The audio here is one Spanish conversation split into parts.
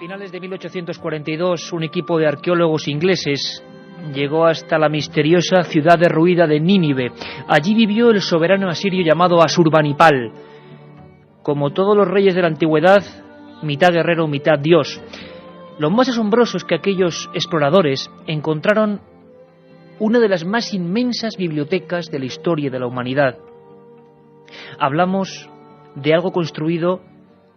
finales de 1842, un equipo de arqueólogos ingleses llegó hasta la misteriosa ciudad derruida de Nínive. Allí vivió el soberano asirio llamado Asurbanipal. Como todos los reyes de la antigüedad, mitad guerrero, mitad dios. Lo más asombroso es que aquellos exploradores encontraron una de las más inmensas bibliotecas de la historia de la humanidad. Hablamos de algo construido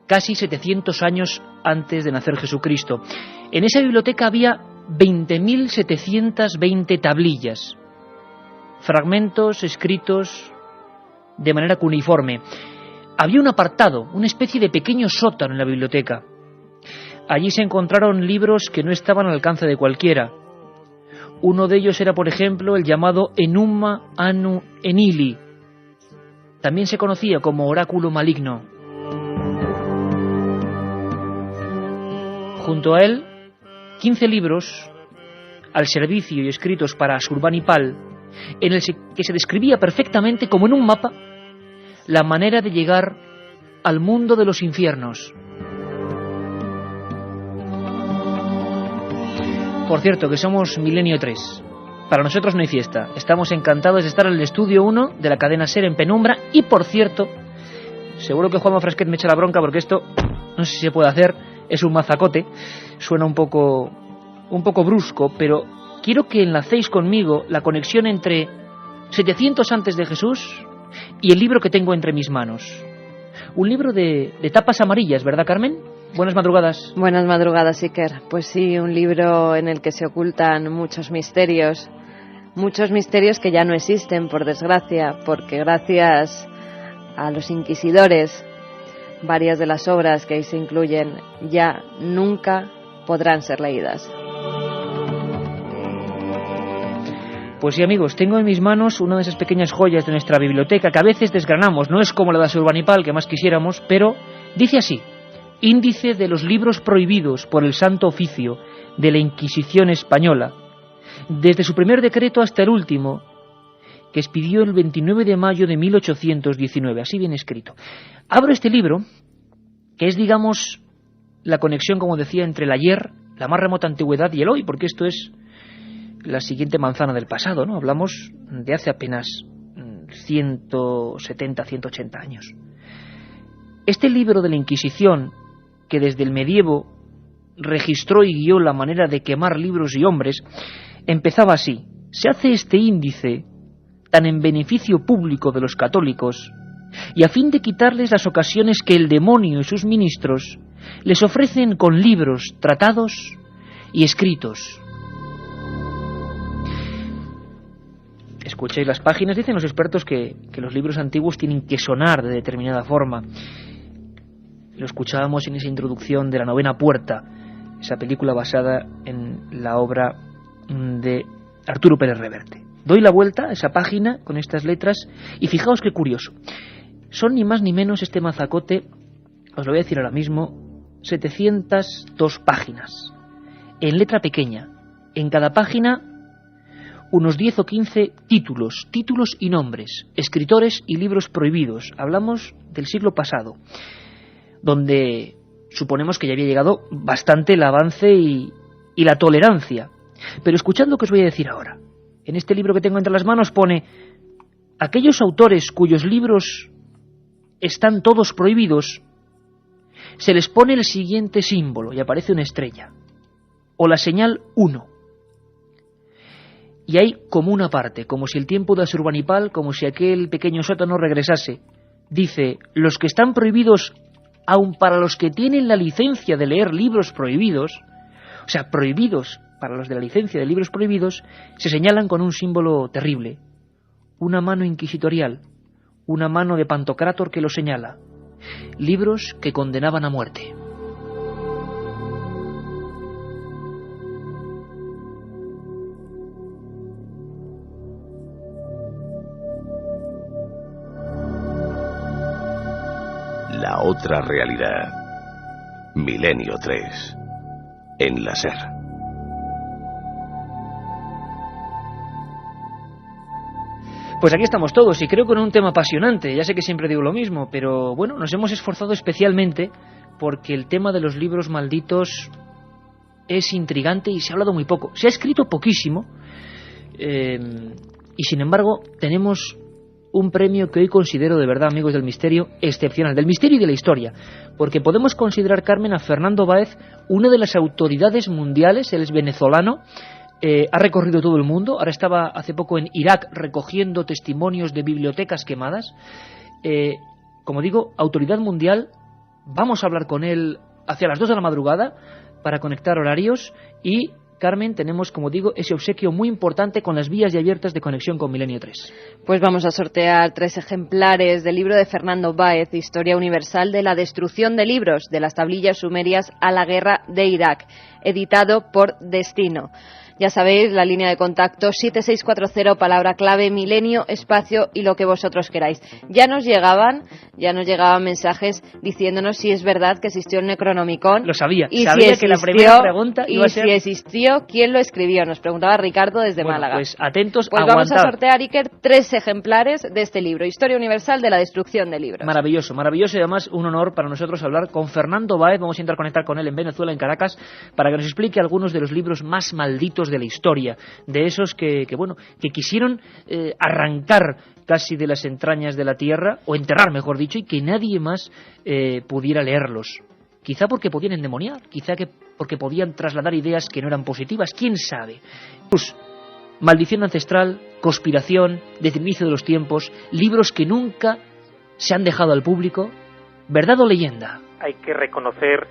casi 700 años antes de nacer Jesucristo. En esa biblioteca había 20.720 tablillas, fragmentos escritos de manera cuneiforme. Había un apartado, una especie de pequeño sótano en la biblioteca. Allí se encontraron libros que no estaban al alcance de cualquiera. Uno de ellos era, por ejemplo, el llamado Enuma Anu Enili. También se conocía como Oráculo Maligno. Junto a él, 15 libros al servicio y escritos para Asurbanipal, en el que se describía perfectamente, como en un mapa, la manera de llegar al mundo de los infiernos. Por cierto, que somos Milenio 3. Para nosotros no hay fiesta. Estamos encantados de estar en el estudio 1 de la cadena SER en penumbra. Y por cierto, seguro que Juanma Frasquet me echa la bronca porque esto no sé si se puede hacer. Es un mazacote. Suena un poco brusco, pero quiero que enlacéis conmigo la conexión entre 700 antes de Jesús y el libro que tengo entre mis manos. Un libro de tapas amarillas, ¿verdad, Carmen? Buenas madrugadas. Buenas madrugadas, Iker. Pues sí, un libro en el que se ocultan muchos misterios que ya no existen, por desgracia, porque gracias a los inquisidores, varias de las obras que ahí se incluyen ya nunca podrán ser leídas. Pues sí, amigos, tengo en mis manos una de esas pequeñas joyas de nuestra biblioteca que a veces desgranamos. No es como la de Asurbanipal, que más quisiéramos, pero dice así: Índice de los libros prohibidos por el Santo Oficio de la Inquisición Española, desde su primer decreto hasta el último, que expidió el 29 de mayo de 1819, así bien escrito. Abro este libro, que es, digamos, la conexión, como decía, entre el ayer, la más remota antigüedad, y el hoy, porque esto es la siguiente manzana del pasado, ¿no? Hablamos de hace apenas 170, 180 años. Este libro de la Inquisición, que desde el medievo registró y guió la manera de quemar libros y hombres, empezaba así: se hace este índice tan en beneficio público de los católicos y a fin de quitarles las ocasiones que el demonio y sus ministros les ofrecen con libros, tratados y escritos. Escuchéis las páginas. Dicen los expertos que los libros antiguos tienen que sonar de determinada forma. Lo escuchábamos en esa introducción de La Novena Puerta, esa película basada en la obra de Arturo Pérez Reverte. Doy la vuelta a esa página con estas letras y fijaos qué curioso. Son ni más ni menos, este mazacote, os lo voy a decir ahora mismo, 702 páginas, en letra pequeña. En cada página unos 10 o 15 títulos y nombres, escritores y libros prohibidos. Hablamos del siglo pasado, donde suponemos que ya había llegado bastante el avance y la tolerancia. Pero escuchad lo que os voy a decir ahora. En este libro que tengo entre las manos pone: aquellos autores cuyos libros están todos prohibidos, se les pone el siguiente símbolo, y aparece una estrella, o la señal 1. Y hay como una parte, como si el tiempo de Asurbanipal, como si aquel pequeño sótano regresase. Dice: los que están prohibidos, aun para los que tienen la licencia de leer libros prohibidos, o sea, prohibidos para los de la licencia de libros prohibidos, se señalan con un símbolo terrible, una mano inquisitorial, una mano de Pantocrátor que lo señala. Libros que condenaban a muerte. La otra realidad. Milenio 3. En la SER. Pues aquí estamos todos, y creo que con un tema apasionante. Ya sé que siempre digo lo mismo, pero bueno, nos hemos esforzado especialmente porque el tema de los libros malditos es intrigante y se ha hablado muy poco. Se ha escrito poquísimo y sin embargo tenemos un premio que hoy considero de verdad, amigos del misterio, excepcional, del misterio y de la historia, porque podemos considerar, Carmen, a Fernando Báez una de las autoridades mundiales. Él es venezolano, ha recorrido todo el mundo, ahora estaba hace poco en Irak recogiendo testimonios de bibliotecas quemadas. Como digo, autoridad mundial. Vamos a hablar con él hacia las 2 de la madrugada para conectar horarios y, Carmen, tenemos, como digo, ese obsequio muy importante con las vías ya abiertas de conexión con Milenio 3. Pues vamos a sortear 3 ejemplares del libro de Fernando Báez, Historia Universal de la Destrucción de Libros, de las tablillas sumerias a la guerra de Irak, editado por Destino. Ya sabéis, la línea de contacto 7640, palabra clave, milenio, espacio y lo que vosotros queráis. Ya nos llegaban mensajes diciéndonos si es verdad que existió el Necronomicon. Lo sabía, y sabía si que la primera pregunta iba a ser... Y si existió, ¿quién lo escribió? Nos preguntaba Ricardo desde Málaga. Pues atentos, pues aguantad. Vamos a sortear, Iker, 3 ejemplares de este libro, Historia Universal de la Destrucción de Libros. Maravilloso, maravilloso, y además un honor para nosotros hablar con Fernando Báez. Vamos a intentar conectar con él en Venezuela, en Caracas, para que nos explique algunos de los libros más malditos de la historia, de esos que quisieron arrancar casi de las entrañas de la tierra, o enterrar, mejor dicho, y que nadie más pudiera leerlos. Quizá porque podían endemoniar, porque podían trasladar ideas que no eran positivas, quién sabe. Pues, maldición ancestral, conspiración, desde el inicio de los tiempos, libros que nunca se han dejado al público, ¿verdad o leyenda? Hay que reconocer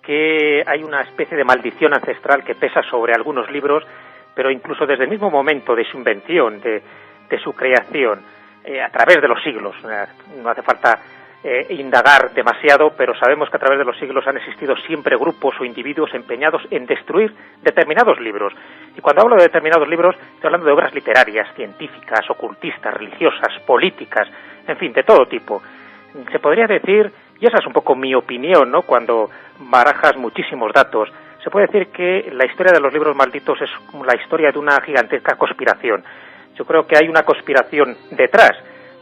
que hay una especie de maldición ancestral que pesa sobre algunos libros, pero incluso desde el mismo momento de su invención, de su creación, a través de los siglos. No hace falta indagar demasiado, pero sabemos que a través de los siglos han existido siempre grupos o individuos empeñados en destruir determinados libros. Y cuando hablo de determinados libros, estoy hablando de obras literarias, científicas, ocultistas, religiosas, políticas, en fin, de todo tipo. Se podría decir, y esa es un poco mi opinión, ¿no?, cuando barajas muchísimos datos, se puede decir que la historia de los libros malditos es como la historia de una gigantesca conspiración. Yo creo que hay una conspiración detrás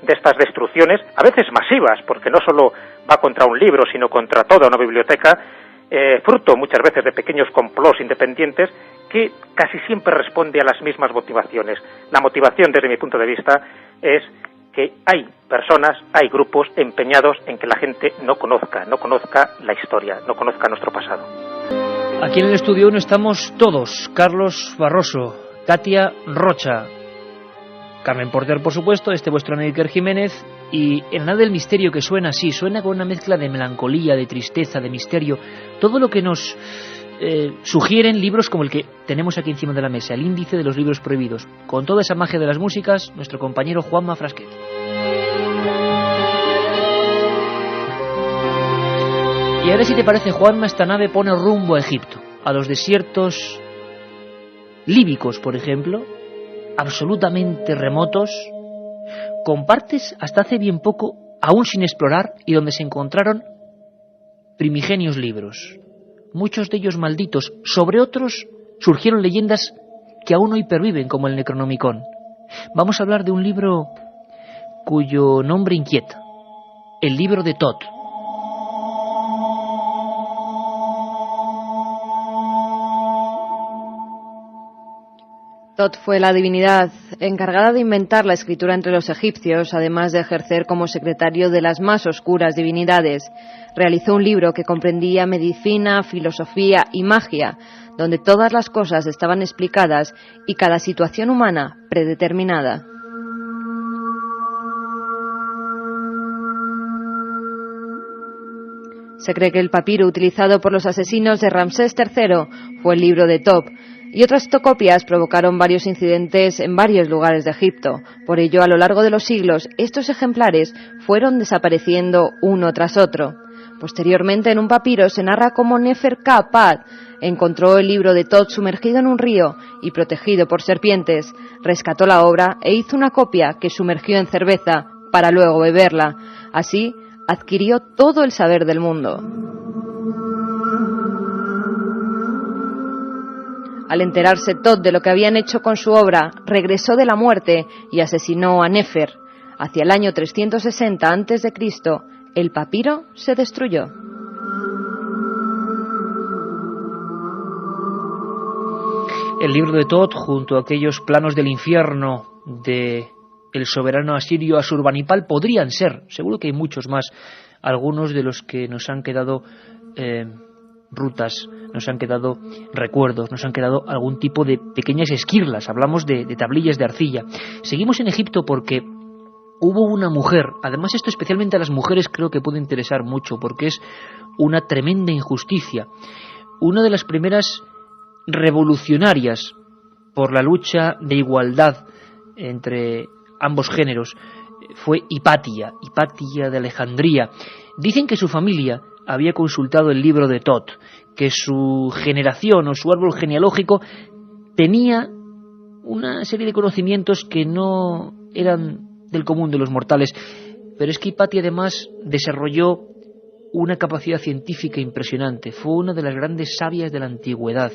de estas destrucciones, a veces masivas, porque no solo va contra un libro, sino contra toda una biblioteca, fruto muchas veces de pequeños complots independientes, que casi siempre responde a las mismas motivaciones. La motivación, desde mi punto de vista, es que hay personas, hay grupos empeñados en que la gente no conozca la historia, no conozca nuestro pasado. Aquí en el estudio 1 estamos todos: Carlos Barroso, Katia Rocha, Carmen Porter, por supuesto, vuestro amigo Iker Jiménez, y en nada del misterio, que suena así, suena con una mezcla de melancolía, de tristeza, de misterio, todo lo que nos sugieren libros como el que tenemos aquí encima de la mesa, el índice de los libros prohibidos, con toda esa magia de las músicas, nuestro compañero Juanma Frasquet. Y ahora, si te parece, Juanma, esta nave pone rumbo a Egipto, a los desiertos líbicos, por ejemplo, absolutamente remotos, con partes hasta hace bien poco aún sin explorar, y donde se encontraron primigenios libros, muchos de ellos malditos. Sobre otros surgieron leyendas que aún hoy perviven, como el Necronomicon. Vamos a hablar de un libro cuyo nombre inquieta, el libro de Thoth. Thoth fue la divinidad encargada de inventar la escritura entre los egipcios, además de ejercer como secretario de las más oscuras divinidades. Realizó un libro que comprendía medicina, filosofía y magia, donde todas las cosas estaban explicadas y cada situación humana predeterminada. Se cree que el papiro utilizado por los asesinos de Ramsés III fue el libro de Thoth, y otras copias provocaron varios incidentes en varios lugares de Egipto. Por ello, a lo largo de los siglos, estos ejemplares fueron desapareciendo uno tras otro. Posteriormente, en un papiro se narra cómo Nefer-Ka-Pad encontró el libro de Thoth sumergido en un río y protegido por serpientes. Rescató la obra e hizo una copia que sumergió en cerveza para luego beberla. Así, adquirió todo el saber del mundo. Al enterarse Thoth de lo que habían hecho con su obra, regresó de la muerte y asesinó a Nefer. Hacia el año 360 a.C., el papiro se destruyó. El libro de Thoth, junto a aquellos planos del infierno de el soberano asirio Asurbanipal, podrían ser, seguro que hay muchos más, algunos de los que nos han quedado rutas, nos han quedado recuerdos, nos han quedado algún tipo de pequeñas esquirlas. Hablamos de tablillas de arcilla. Seguimos en Egipto porque hubo una mujer, además esto especialmente a las mujeres creo que puede interesar mucho porque es una tremenda injusticia. Una de las primeras revolucionarias por la lucha de igualdad entre ambos géneros fue Hipatia de Alejandría. Dicen que su familia había consultado el libro de Thoth, que su generación o su árbol genealógico tenía una serie de conocimientos que no eran del común de los mortales, pero es que Hipatia además desarrolló una capacidad científica impresionante. Fue una de las grandes sabias de la antigüedad.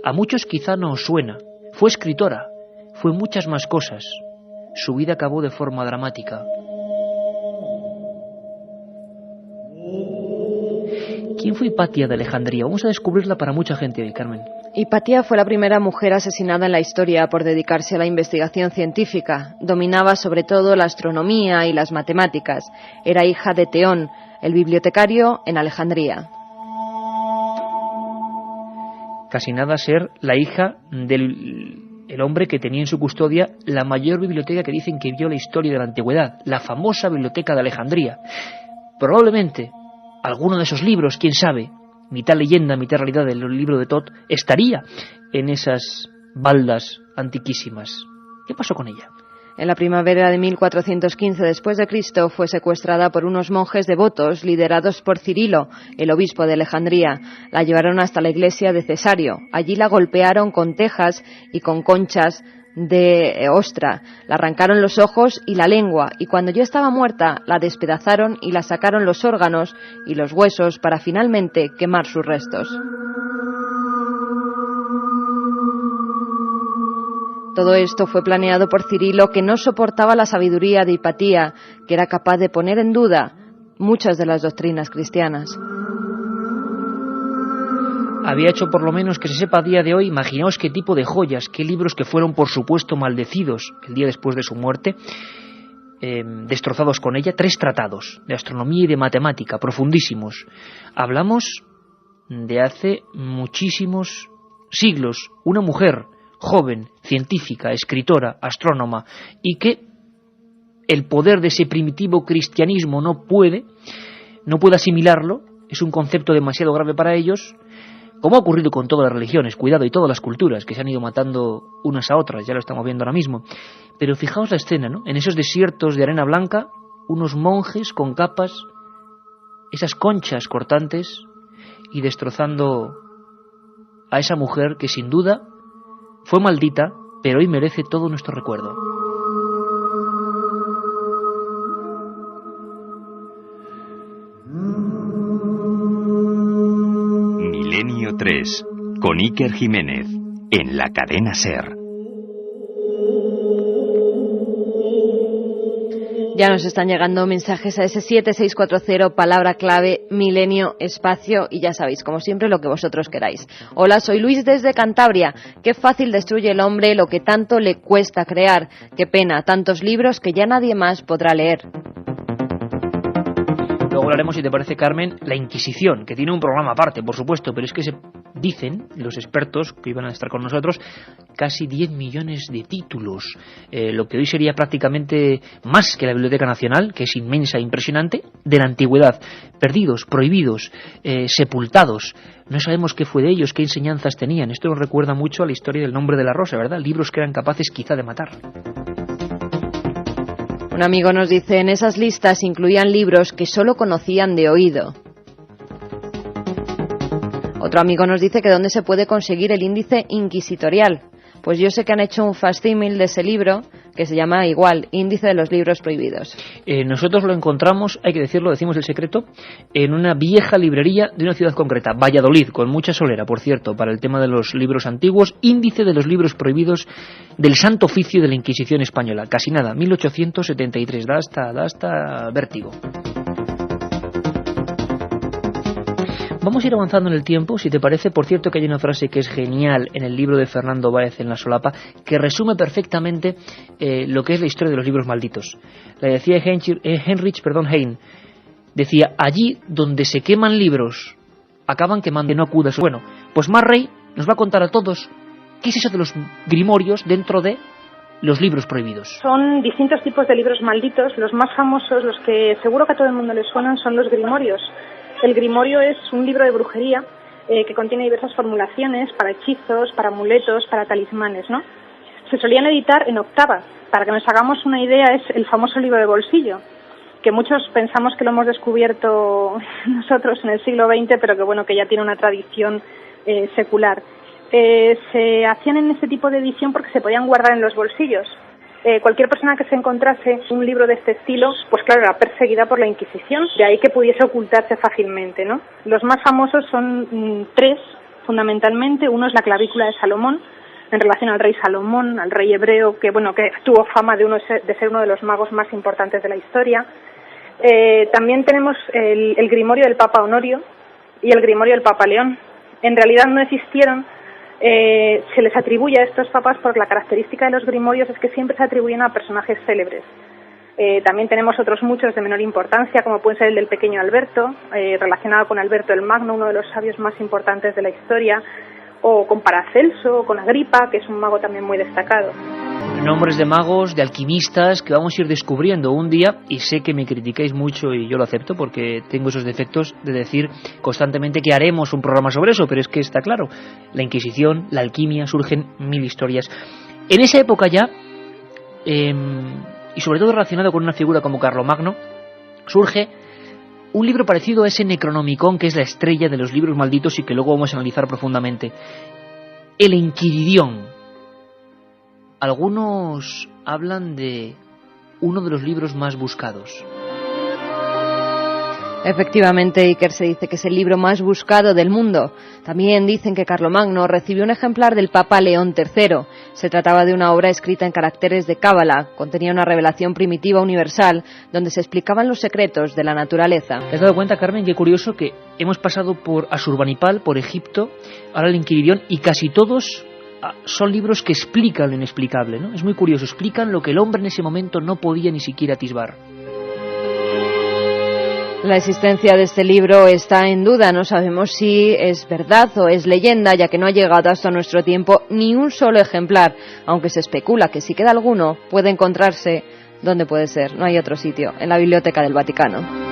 A muchos quizá no os suena. Fue escritora, fue muchas más cosas. Su vida acabó de forma dramática. ¿Quién fue Hipatia de Alejandría? Vamos a descubrirla para mucha gente hoy, Carmen. Hipatia fue la primera mujer asesinada en la historia por dedicarse a la investigación científica. Dominaba sobre todo la astronomía y las matemáticas. Era hija de Teón, el bibliotecario en Alejandría. Casi nada ser la hija del hombre que tenía en su custodia la mayor biblioteca que dicen que vio la historia de la antigüedad, la famosa biblioteca de Alejandría. Probablemente alguno de esos libros, quién sabe, mitad leyenda, mitad realidad del libro de Thoth, estaría en esas baldas antiquísimas. ¿Qué pasó con ella? En la primavera de 1415 después de Cristo fue secuestrada por unos monjes devotos liderados por Cirilo, el obispo de Alejandría. La llevaron hasta la iglesia de Cesario. Allí la golpearon con tejas y con conchas de ostra. La arrancaron los ojos y la lengua, y cuando ya estaba muerta la despedazaron y la sacaron los órganos y los huesos para finalmente quemar sus restos. Todo esto fue planeado por Cirilo, que no soportaba la sabiduría de Hipatia, que era capaz de poner en duda muchas de las doctrinas cristianas. Había hecho, por lo menos que se sepa a día de hoy, imaginaos qué tipo de joyas, qué libros que fueron por supuesto maldecidos el día después de su muerte, destrozados con ella, 3 tratados de astronomía y de matemática, profundísimos. Hablamos de hace muchísimos siglos, una mujer joven, científica, escritora, astrónoma, y que el poder de ese primitivo cristianismo no puede asimilarlo, es un concepto demasiado grave para ellos, como ha ocurrido con todas las religiones, cuidado, y todas las culturas que se han ido matando unas a otras, ya lo estamos viendo ahora mismo. Pero fijaos la escena, ¿no? En esos desiertos de arena blanca, unos monjes con capas, esas conchas cortantes, y destrozando a esa mujer que sin duda fue maldita, pero hoy merece todo nuestro recuerdo. Milenio 3, con Iker Jiménez, en la cadena SER. Ya nos están llegando mensajes a ese 7640, palabra clave, milenio, espacio, y ya sabéis, como siempre, lo que vosotros queráis. Hola, soy Luis desde Cantabria. Qué fácil destruye el hombre lo que tanto le cuesta crear. Qué pena, tantos libros que ya nadie más podrá leer. Luego hablaremos, si te parece, Carmen, la Inquisición, que tiene un programa aparte, por supuesto, pero es que se dicen los expertos que iban a estar con nosotros casi 10 millones de títulos, lo que hoy sería prácticamente más que la Biblioteca Nacional, que es inmensa e impresionante, de la antigüedad, perdidos, prohibidos, sepultados. No sabemos qué fue de ellos, qué enseñanzas tenían. Esto nos recuerda mucho a la historia del Nombre de la Rosa, ¿verdad? Libros que eran capaces quizá de matar. Un amigo nos dice, en esas listas incluían libros que solo conocían de oído. Otro amigo nos dice que dónde se puede conseguir el índice inquisitorial. Pues yo sé que han hecho un facsímil de ese libro que se llama igual, Índice de los Libros Prohibidos. Nosotros lo encontramos, hay que decirlo, decimos el secreto, en una vieja librería de una ciudad concreta, Valladolid, con mucha solera, por cierto, para el tema de los libros antiguos, Índice de los Libros Prohibidos del Santo Oficio de la Inquisición Española. Casi nada, 1873, da hasta vértigo. Vamos a ir avanzando en el tiempo, si te parece. Por cierto, que hay una frase que es genial en el libro de Fernando Báez, En la solapa, que resume perfectamente lo que es la historia de los libros malditos. La decía Heinrich Heine. Decía: allí donde se queman libros, acaban quemando, no acudas. Bueno, pues Murray nos va a contar a todos qué es eso de los grimorios dentro de los libros prohibidos. Son distintos tipos de libros malditos. Los más famosos, los que seguro que a todo el mundo les suenan, son los grimorios. El grimorio es un libro de brujería que contiene diversas formulaciones para hechizos, para amuletos, para talismanes, ¿no? Se solían editar en octavas. Para que nos hagamos una idea, es el famoso libro de bolsillo, que muchos pensamos que lo hemos descubierto nosotros en el siglo XX, pero que bueno, que ya tiene una tradición secular. Se hacían en este tipo de edición porque se podían guardar en los bolsillos. Cualquier persona que se encontrase un libro de este estilo, pues claro, era perseguida por la Inquisición, de ahí que pudiese ocultarse fácilmente, ¿no? Los más famosos son tres, fundamentalmente. Uno es la clavícula de Salomón, en relación al rey Salomón, al rey hebreo, que bueno, que tuvo fama de ser uno de los magos más importantes de la historia. También tenemos el grimorio del Papa Honorio y el grimorio del Papa León. En realidad no existieron. Se les atribuye a estos papas porque la característica de los grimorios es que siempre se atribuyen a personajes célebres. También tenemos otros muchos de menor importancia, como puede ser el del pequeño Alberto, relacionado con Alberto el Magno, uno de los sabios más importantes de la historia, o con Paracelso, o con Agripa, que es un mago también muy destacado. Nombres de magos, de alquimistas, que vamos a ir descubriendo un día, y sé que me criticáis mucho y yo lo acepto porque tengo esos defectos de decir constantemente que haremos un programa sobre eso, pero es que está claro, la Inquisición, la alquimia, surgen mil historias. En esa época ya, y sobre todo relacionado con una figura como Carlomagno, surge un libro parecido a ese Necronomicon, que es la estrella de los libros malditos y que luego vamos a analizar profundamente, el Enquiridión. Algunos hablan de uno de los libros más buscados. Efectivamente, Iker, se dice que es el libro más buscado del mundo. También dicen que Carlomagno recibió un ejemplar del Papa León III. Se trataba de una obra escrita en caracteres de cábala. Contenía una revelación primitiva universal donde se explicaban los secretos de la naturaleza. ¿Te has dado cuenta, Carmen? Qué curioso que hemos pasado por Asurbanipal, por Egipto, ahora el Enquiridión, y casi todos son libros que explican lo inexplicable, ¿no? Es muy curioso, explican lo que el hombre en ese momento no podía ni siquiera atisbar. La existencia de este libro está en duda, no sabemos si es verdad o es leyenda, ya que no ha llegado hasta nuestro tiempo ni un solo ejemplar, aunque se especula que si queda alguno puede encontrarse, ¿dónde puede ser? No hay otro sitio, en la Biblioteca del Vaticano.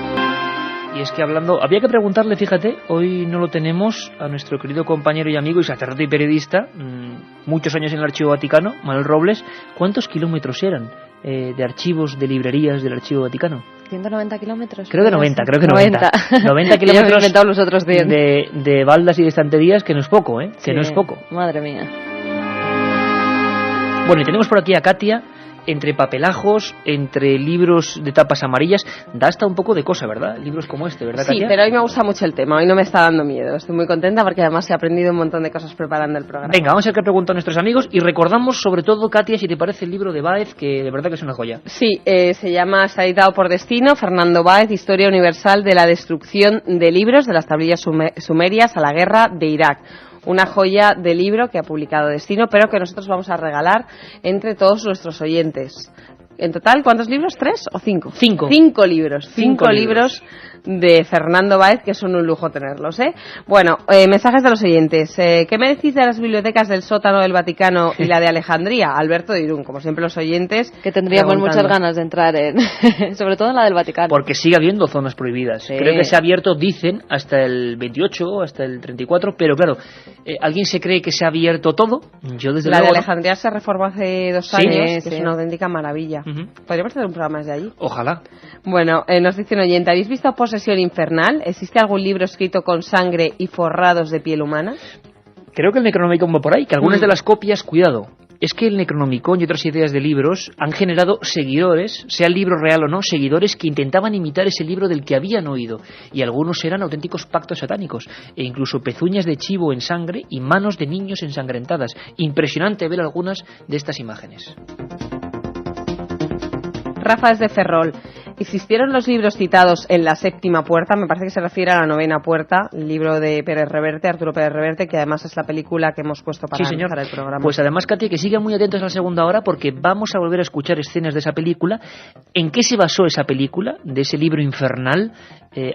Y es que hablando, había que preguntarle, fíjate, hoy no lo tenemos, a nuestro querido compañero y amigo y sacerdote y periodista, muchos años en el Archivo Vaticano, Manuel Robles, ¿cuántos kilómetros eran de archivos, de librerías del Archivo Vaticano? 190 kilómetros. Creo que 90. 90 kilómetros inventado los otros 100. de baldas y de estanterías, que no es poco, ¿eh? Que sí, no es poco. Madre mía. Bueno, y tenemos por aquí a Katia, entre papelajos, entre libros de tapas amarillas, da hasta un poco de cosa, ¿verdad? Libros como este, ¿verdad, Katia? Sí, pero hoy me gusta mucho el tema, hoy no me está dando miedo, estoy muy contenta porque además he aprendido un montón de cosas preparando el programa. Venga, vamos a ver qué preguntan nuestros amigos y recordamos sobre todo, Katia, si te parece el libro de Báez, que de verdad que es una joya. Sí, se llama Se ha editado por destino, Fernando Báez, Historia Universal de la Destrucción de Libros de las tablillas sumerias a la guerra de Irak. Una joya de libro que ha publicado Destino, pero que nosotros vamos a regalar entre todos nuestros oyentes. En total, ¿cuántos libros? ¿3 o 5? 5. 5 libros. 5 libros de Fernando Báez, que son un lujo tenerlos, ¿eh? Bueno, mensajes de los oyentes. ¿Qué me decís de las bibliotecas del sótano del Vaticano y la de Alejandría? Alberto de Irún, como siempre los oyentes. Que tendríamos muchas ganas de entrar en, sobre todo en la del Vaticano. Porque sigue habiendo zonas prohibidas. Sí. Creo que se ha abierto, dicen, hasta el 28, hasta el 34, pero claro, ¿alguien se cree que se ha abierto todo? Yo desde luego. La de Alejandría se reformó hace 2 años, que es una auténtica maravilla. Podríamos hacer un programa desde allí. Ojalá. Bueno, nos dice un oyente, ¿habéis visto Posesión Infernal? ¿Existe algún libro escrito con sangre y forrados de piel humana? Creo que el Necronomicon va por ahí, que algunas de las copias, cuidado, es que el Necronomicon y otras ideas de libros han generado seguidores, sea el libro real o no, seguidores que intentaban imitar ese libro del que habían oído, y algunos eran auténticos pactos satánicos, e incluso pezuñas de chivo en sangre y manos de niños ensangrentadas. Impresionante ver algunas de estas imágenes. Rafa desde Ferrol. ¿Existieron los libros citados en la séptima puerta? Me parece que se refiere a la novena puerta, el libro de Pérez Reverte, Arturo Pérez Reverte, que además es la película que hemos puesto para empezar el programa. Pues además, Katy, que sigan muy atentos a la segunda hora porque vamos a volver a escuchar escenas de esa película. ¿En qué se basó esa película, de ese libro infernal,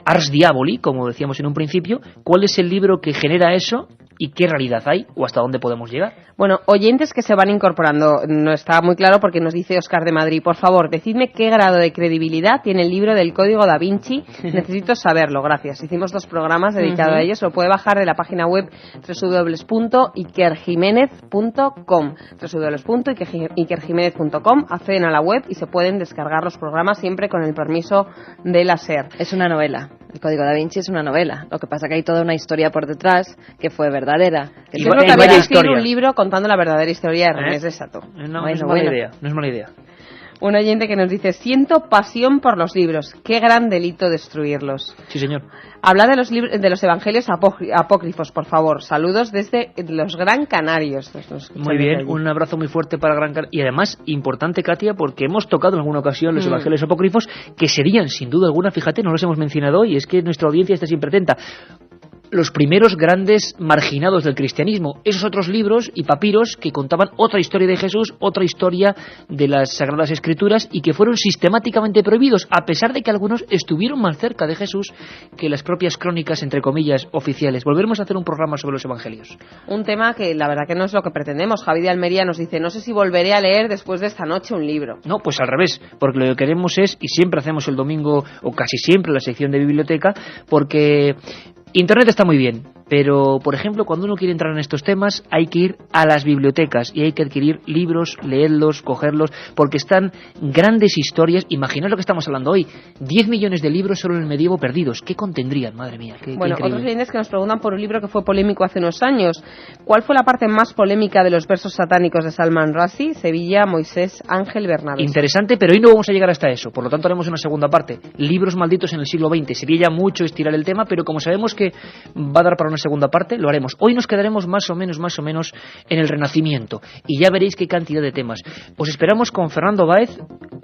Ars Diaboli, como decíamos en un principio? ¿Cuál es el libro que genera eso y qué realidad hay o hasta dónde podemos llegar? Bueno, oyentes que se van incorporando, no está muy claro porque nos dice Óscar de Madrid, por favor, decidme qué grado de credibilidad tiene el libro del Código Da Vinci, necesito saberlo, gracias. Hicimos 2 programas dedicados a ellos, lo puede bajar de la página web www.ikerjimenez.com, www.ikerjimenez.com, acceden a la web y se pueden descargar los programas siempre con el permiso de la SER. Es una novela, el Código Da Vinci es una novela, lo que pasa que hay toda una historia por detrás que fue verdadera. Yo creo que había que escribir un libro contando la verdadera historia de René de Sato. No es mala idea. Un oyente que nos dice, siento pasión por los libros, qué gran delito destruirlos. Sí, señor. Habla de los evangelios apócrifos, por favor. Saludos desde los Gran Canarios. Muy bien, un abrazo muy fuerte para Gran Canaria. Y además, importante, Katia, porque hemos tocado en alguna ocasión los evangelios apócrifos, que serían, sin duda alguna, fíjate, no los hemos mencionado hoy, es que nuestra audiencia está siempre atenta, los primeros grandes marginados del cristianismo, esos otros libros y papiros que contaban otra historia de Jesús, otra historia de las Sagradas Escrituras y que fueron sistemáticamente prohibidos, a pesar de que algunos estuvieron más cerca de Jesús que las propias crónicas, entre comillas, oficiales. Volveremos a hacer un programa sobre los evangelios. Un tema que la verdad que no es lo que pretendemos. Javi de Almería nos dice, no sé si volveré a leer después de esta noche un libro. No, pues al revés, porque lo que queremos es, y siempre hacemos el domingo, o casi siempre la sección de biblioteca, porque Internet está muy bien, pero, por ejemplo, cuando uno quiere entrar en estos temas hay que ir a las bibliotecas y hay que adquirir libros, leerlos, cogerlos, porque están grandes historias. Imaginad lo que estamos hablando hoy, 10 millones de libros solo en el medievo perdidos. ¿Qué contendrían? Madre mía, qué Bueno, increíble. otros clientes que nos preguntan por un libro que fue polémico hace unos años. ¿Cuál fue la parte más polémica de los versos satánicos de Salman Rushdie? Sevilla, Moisés, Ángel, Bernabé. Interesante, pero hoy no vamos a llegar hasta eso, por lo tanto haremos una segunda parte. Libros malditos en el siglo XX. Sería ya mucho estirar el tema, pero como sabemos que va a dar para una segunda parte, lo haremos. Hoy nos quedaremos más o menos en el Renacimiento y ya veréis qué cantidad de temas. Os esperamos con Fernando Báez,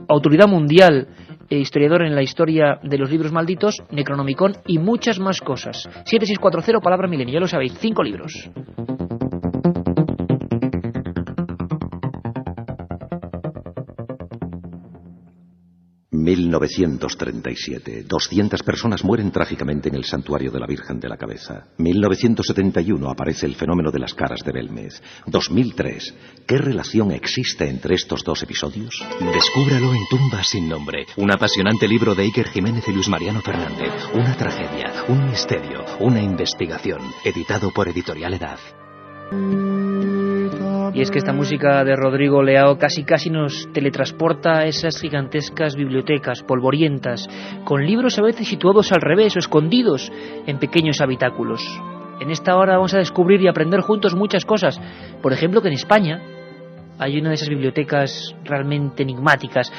autoridad mundial e historiador en la historia de los libros malditos, Necronomicon y muchas más cosas. 7640, palabra milenio, ya lo sabéis, 5 libros. ...1937... 200 personas mueren trágicamente en el santuario de la Virgen de la Cabeza. 1971... aparece el fenómeno de las caras de Belmez. 2003... ¿qué relación existe entre estos dos episodios? Descúbralo en Tumbas sin nombre. Un apasionante libro de Iker Jiménez y Luis Mariano Fernández. Una tragedia, un misterio, una investigación. Editado por Editorial Edad. Y es que esta música de Rodrigo Leao casi nos teletransporta a esas gigantescas bibliotecas polvorientas, con libros a veces situados al revés o escondidos en pequeños habitáculos. En esta hora vamos a descubrir y aprender juntos muchas cosas. Por ejemplo, que en España hay una de esas bibliotecas realmente enigmáticas.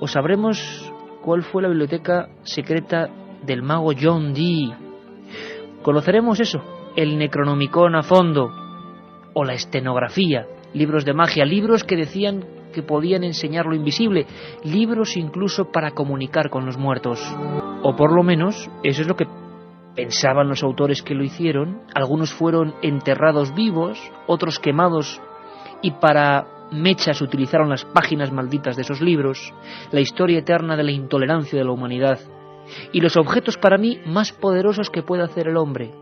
O sabremos cuál fue la biblioteca secreta del mago John Dee. Conoceremos eso, el Necronomicon a fondo, o la estenografía, libros de magia, libros que decían que podían enseñar lo invisible, libros incluso para comunicar con los muertos. O por lo menos, eso es lo que pensaban los autores que lo hicieron. Algunos fueron enterrados vivos, otros quemados, y para mechas utilizaron las páginas malditas de esos libros, la historia eterna de la intolerancia de la humanidad, y los objetos para mí más poderosos que puede hacer el hombre.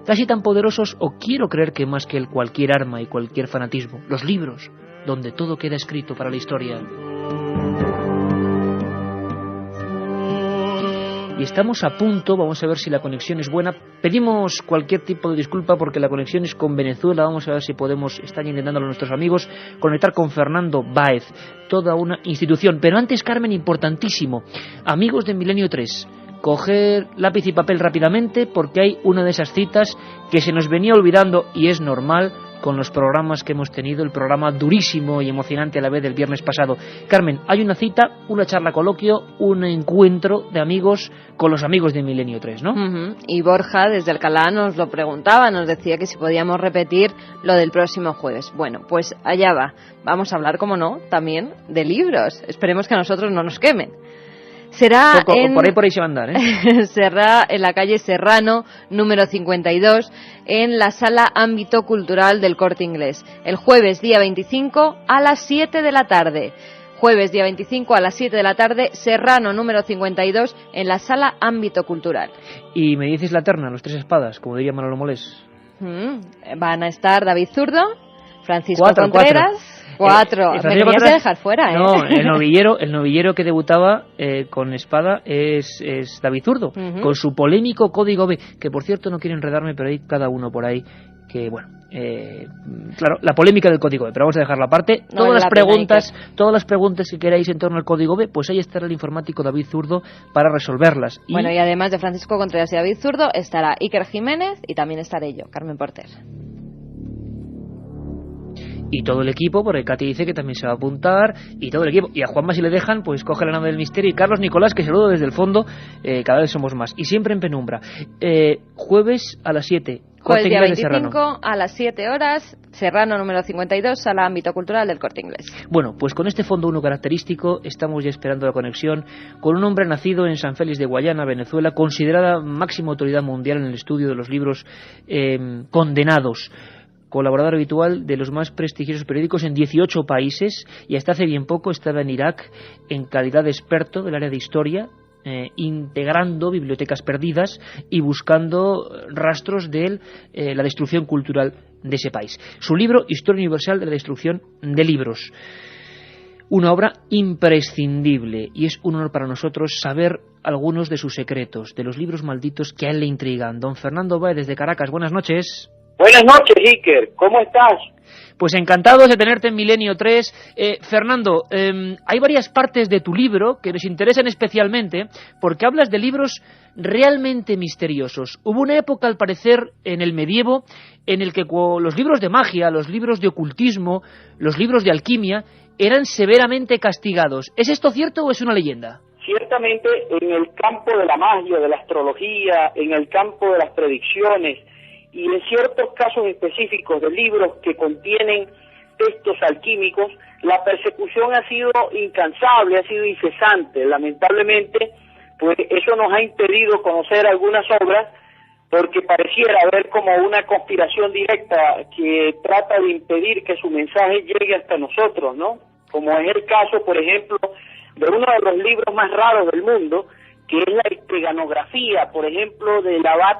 Casi tan poderosos, o quiero creer que más que cualquier arma y cualquier fanatismo, los libros, donde todo queda escrito para la historia. Y estamos a punto, vamos a ver si la conexión es buena. Pedimos cualquier tipo de disculpa porque la conexión es con Venezuela. Vamos a ver si podemos, están intentándolo nuestros amigos, conectar con Fernando Báez, toda una institución. Pero antes, Carmen, importantísimo, amigos de Milenio 3, coger lápiz y papel rápidamente porque hay una de esas citas que se nos venía olvidando y es normal con los programas que hemos tenido, el programa durísimo y emocionante a la vez del viernes pasado. Carmen, hay una cita, una charla coloquio, un encuentro de amigos con los amigos de Milenio 3, ¿no? Y Borja desde Alcalá nos lo preguntaba, nos decía que si podíamos repetir lo del próximo jueves. Bueno, pues allá va. Vamos a hablar, como no, también de libros. Esperemos que a nosotros no nos quemen. Será por ahí se va a andar, ¿eh? Será en la calle Serrano, número 52, en la Sala Ámbito Cultural del Corte Inglés. El jueves, día 25, a las 7 de la tarde. Jueves, día 25, a las 7 de la tarde, Serrano, número 52, en la Sala Ámbito Cultural. Y me dices la terna, los tres espadas, como diría Manolo Molés. Van a estar David Zurdo, Francisco Contreras... Cuatro. Me querías dejar fuera, ¿eh? No, el novillero que debutaba con espada es David Zurdo, con su polémico Código B, que por cierto no quiero enredarme, pero hay cada uno por ahí que, bueno, claro, la polémica del Código B, pero vamos a dejarla aparte. Todas las preguntas que queráis en torno al Código B, pues ahí estará el informático David Zurdo para resolverlas. Y además de Francisco Contreras y David Zurdo, estará Iker Jiménez y también estaré yo, Carmen Porter. Y todo el equipo, porque Katy dice que también se va a apuntar, y todo el equipo. Y a Juanma, si le dejan, pues coge la nave del misterio. Y Carlos Nicolás, que saludo desde el fondo, cada vez somos más. Y siempre en penumbra. Jueves a las 7. Jueves día 25 a las 7 horas, Serrano número 52, Sala Ámbito Cultural del Corte Inglés. Bueno, pues con este fondo 1 característico estamos ya esperando la conexión con un hombre nacido en San Félix de Guayana, Venezuela, considerada máxima autoridad mundial en el estudio de los libros condenados. Colaborador habitual de los más prestigiosos periódicos en 18 países, y hasta hace bien poco estaba en Irak en calidad de experto del área de historia, integrando bibliotecas perdidas y buscando rastros de la destrucción cultural de ese país. Su libro, Historia Universal de la Destrucción de Libros. Una obra imprescindible, y es un honor para nosotros saber algunos de sus secretos, de los libros malditos que a él le intrigan. Don Fernando Báez desde Caracas, buenas noches. Buenas noches, Iker. ¿Cómo estás? Pues encantados de tenerte en Milenio 3. Fernando, hay varias partes de tu libro que nos interesan especialmente porque hablas de libros realmente misteriosos. Hubo una época, al parecer, en el medievo, en el que los libros de magia, los libros de ocultismo, los libros de alquimia, eran severamente castigados. ¿Es esto cierto o es una leyenda? Ciertamente, en el campo de la magia, de la astrología, en el campo de las predicciones, y en ciertos casos específicos de libros que contienen textos alquímicos, la persecución ha sido incansable, ha sido incesante. Lamentablemente, pues eso nos ha impedido conocer algunas obras, porque pareciera haber como una conspiración directa que trata de impedir que su mensaje llegue hasta nosotros, ¿no? Como es el caso, por ejemplo, de uno de los libros más raros del mundo, que es la esteganografía, por ejemplo, del abad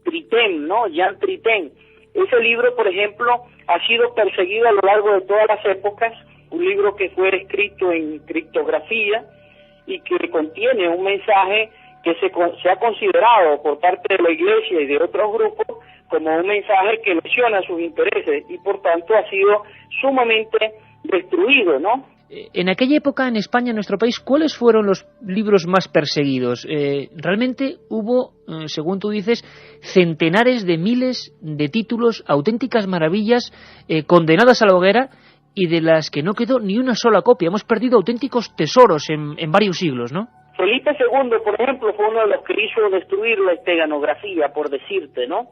Tritain, ¿no? Jean Tritain. Ese libro, por ejemplo, ha sido perseguido a lo largo de todas las épocas, un libro que fue escrito en criptografía y que contiene un mensaje que se ha considerado por parte de la Iglesia y de otros grupos como un mensaje que lesiona sus intereses y por tanto ha sido sumamente destruido, ¿no? En aquella época, en España, en nuestro país, ¿cuáles fueron los libros más perseguidos? Realmente hubo, según tú dices, centenares de miles de títulos, auténticas maravillas, condenadas a la hoguera, y de las que no quedó ni una sola copia. Hemos perdido auténticos tesoros en varios siglos, ¿no? Felipe II, por ejemplo, fue uno de los que hizo destruir la esteganografía, por decirte, ¿no?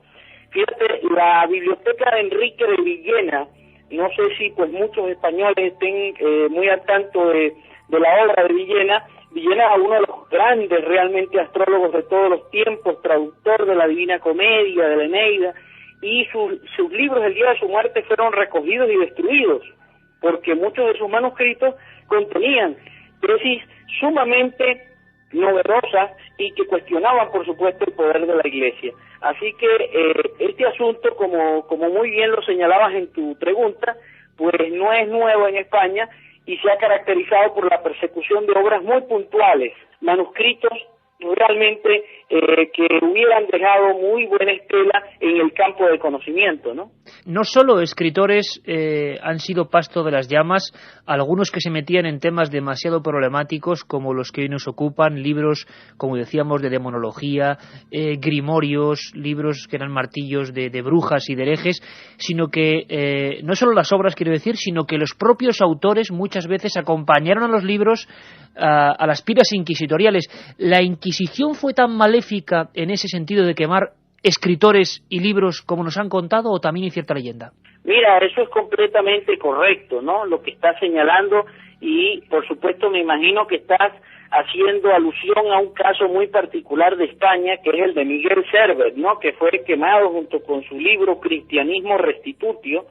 Fíjate, la biblioteca de Enrique de Villena, no sé si pues muchos españoles estén muy al tanto de la obra de Villena. Villena es uno de los grandes realmente astrólogos de todos los tiempos, traductor de la Divina Comedia, de la Eneida, y sus libros el día de su muerte fueron recogidos y destruidos, porque muchos de sus manuscritos contenían tesis sumamente novedosas y que cuestionaban, por supuesto, el poder de la Iglesia. Así que este asunto, como muy bien lo señalabas en tu pregunta, pues no es nuevo en España y se ha caracterizado por la persecución de obras muy puntuales, manuscritos realmente que hubieran dejado muy buena estela en el campo del conocimiento, ¿no? No solo escritores han sido pasto de las llamas, algunos que se metían en temas demasiado problemáticos como los que hoy nos ocupan, libros, como decíamos, de demonología, grimorios, libros que eran martillos de brujas y de herejes, sino que no solo las obras, quiero decir, sino que los propios autores muchas veces acompañaron a los libros a las piras inquisitoriales. ¿La Inquisición fue tan maléfica en ese sentido de quemar escritores y libros como nos han contado, o también hay cierta leyenda? Mira, eso es completamente correcto, ¿no? Lo que estás señalando, y por supuesto me imagino que estás haciendo alusión a un caso muy particular de España, que es el de Miguel Servet, ¿no? Que fue quemado junto con su libro Cristianismo Restitutio,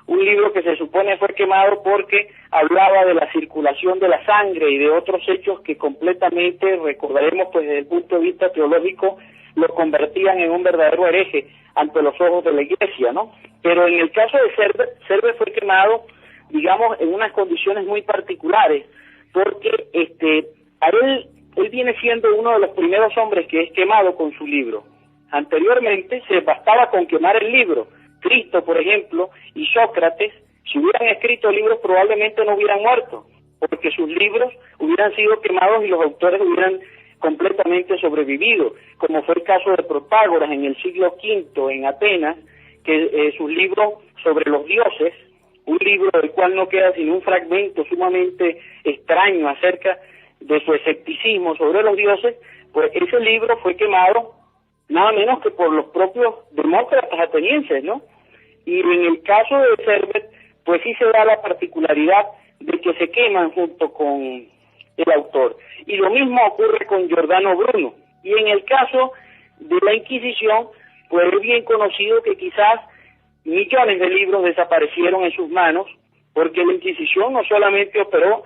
un libro que se supone fue quemado porque hablaba de la circulación de la sangre y de otros hechos que completamente, recordaremos pues desde el punto de vista teológico, lo convertían en un verdadero hereje ante los ojos de la Iglesia, ¿no? Pero en el caso de Servet fue quemado, digamos, en unas condiciones muy particulares, porque él viene siendo uno de los primeros hombres que es quemado con su libro. Anteriormente se bastaba con quemar el libro. Cristo, por ejemplo, y Sócrates, si hubieran escrito libros probablemente no hubieran muerto, porque sus libros hubieran sido quemados y los autores hubieran completamente sobrevivido, como fue el caso de Protágoras en el siglo V en Atenas, que sus libros sobre los dioses, un libro del cual no queda sino un fragmento sumamente extraño acerca de su escepticismo sobre los dioses, pues ese libro fue quemado nada menos que por los propios demócratas atenienses, ¿no? Y en el caso de Servet, pues sí se da la particularidad de que se queman junto con el autor. Y lo mismo ocurre con Giordano Bruno. Y en el caso de la Inquisición, pues es bien conocido que quizás millones de libros desaparecieron en sus manos, porque la Inquisición no solamente operó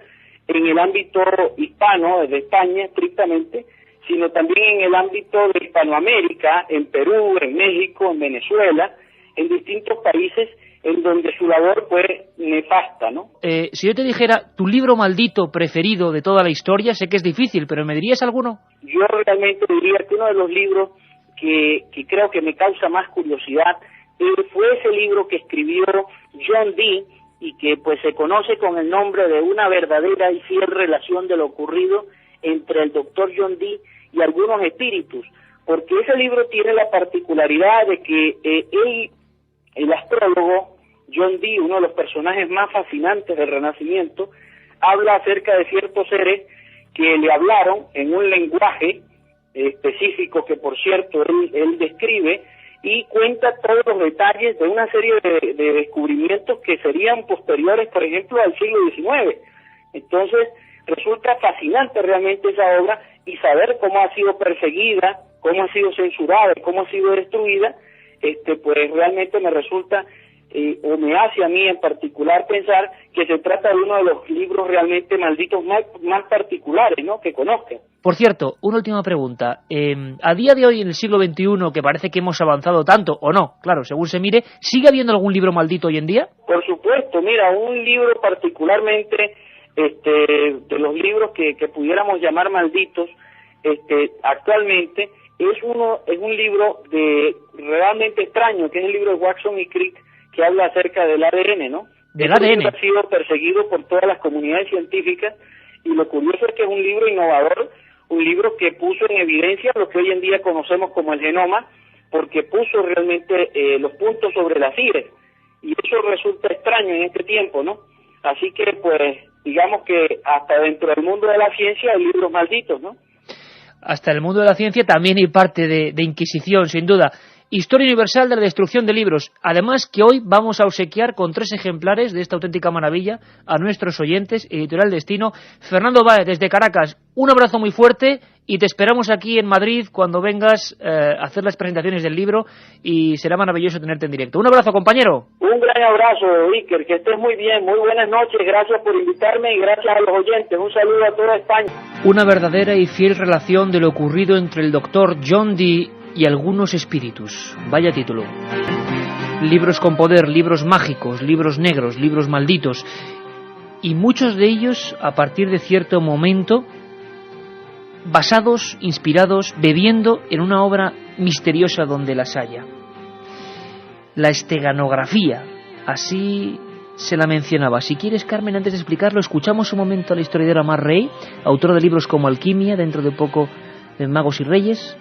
en el ámbito hispano, de España estrictamente, sino también en el ámbito de Hispanoamérica, en Perú, en México, en Venezuela, en distintos países en donde su labor fue nefasta, ¿no? Si yo te dijera tu libro maldito preferido de toda la historia, sé que es difícil, pero ¿me dirías alguno? Yo realmente diría que uno de los libros que creo que me causa más curiosidad fue ese libro que escribió John Dee y que pues se conoce con el nombre de Una verdadera y fiel relación de lo ocurrido entre el doctor John Dee y algunos espíritus, porque ese libro tiene la particularidad de que el astrólogo John Dee, uno de los personajes más fascinantes del Renacimiento, habla acerca de ciertos seres que le hablaron en un lenguaje específico que, por cierto, él describe, y cuenta todos los detalles de una serie de descubrimientos que serían posteriores, por ejemplo, al siglo XIX. Entonces, resulta fascinante realmente esa obra, y saber cómo ha sido perseguida, cómo ha sido censurada, cómo ha sido destruida, pues realmente me resulta, o me hace a mí en particular pensar que se trata de uno de los libros realmente malditos más particulares, ¿no?, que conozcan. Por cierto, una última pregunta. A día de hoy, en el siglo XXI, que parece que hemos avanzado tanto, o no, claro, según se mire, ¿sigue habiendo algún libro maldito hoy en día? Por supuesto, mira, un libro particularmente, de los libros que pudiéramos llamar malditos, actualmente, es un libro realmente extraño, que es el libro de Watson y Crick, que habla acerca del ADN, ¿no? Del ADN. Ha sido perseguido por todas las comunidades científicas, y lo curioso es que es un libro innovador, un libro que puso en evidencia lo que hoy en día conocemos como el genoma, porque puso realmente los puntos sobre las IES, y eso resulta extraño en este tiempo, ¿no? Así que, pues, digamos que hasta dentro del mundo de la ciencia hay libros malditos, ¿no? Hasta el mundo de la ciencia también hay parte de Inquisición, sin duda. Historia universal de la destrucción de libros. Además que hoy vamos a obsequiar con 3 ejemplares de esta auténtica maravilla a nuestros oyentes, Editorial Destino. Fernando Báez, desde Caracas, un abrazo muy fuerte y te esperamos aquí en Madrid cuando vengas a hacer las presentaciones del libro, y será maravilloso tenerte en directo. Un abrazo, compañero. Un gran abrazo, Iker, que estés muy bien, muy buenas noches, gracias por invitarme y gracias a los oyentes. Un saludo a toda España. Una verdadera y fiel relación de lo ocurrido entre el doctor John Dee y algunos espíritus. Vaya título. Libros con poder, libros mágicos, libros negros, libros malditos, y muchos de ellos, a partir de cierto momento, basados, inspirados, bebiendo en una obra misteriosa donde las haya. La esteganografía, así se la mencionaba. Si quieres, Carmen, antes de explicarlo, escuchamos un momento a la historiadora Mar Rey, autora de libros como Alquimia, dentro de poco de Magos y Reyes.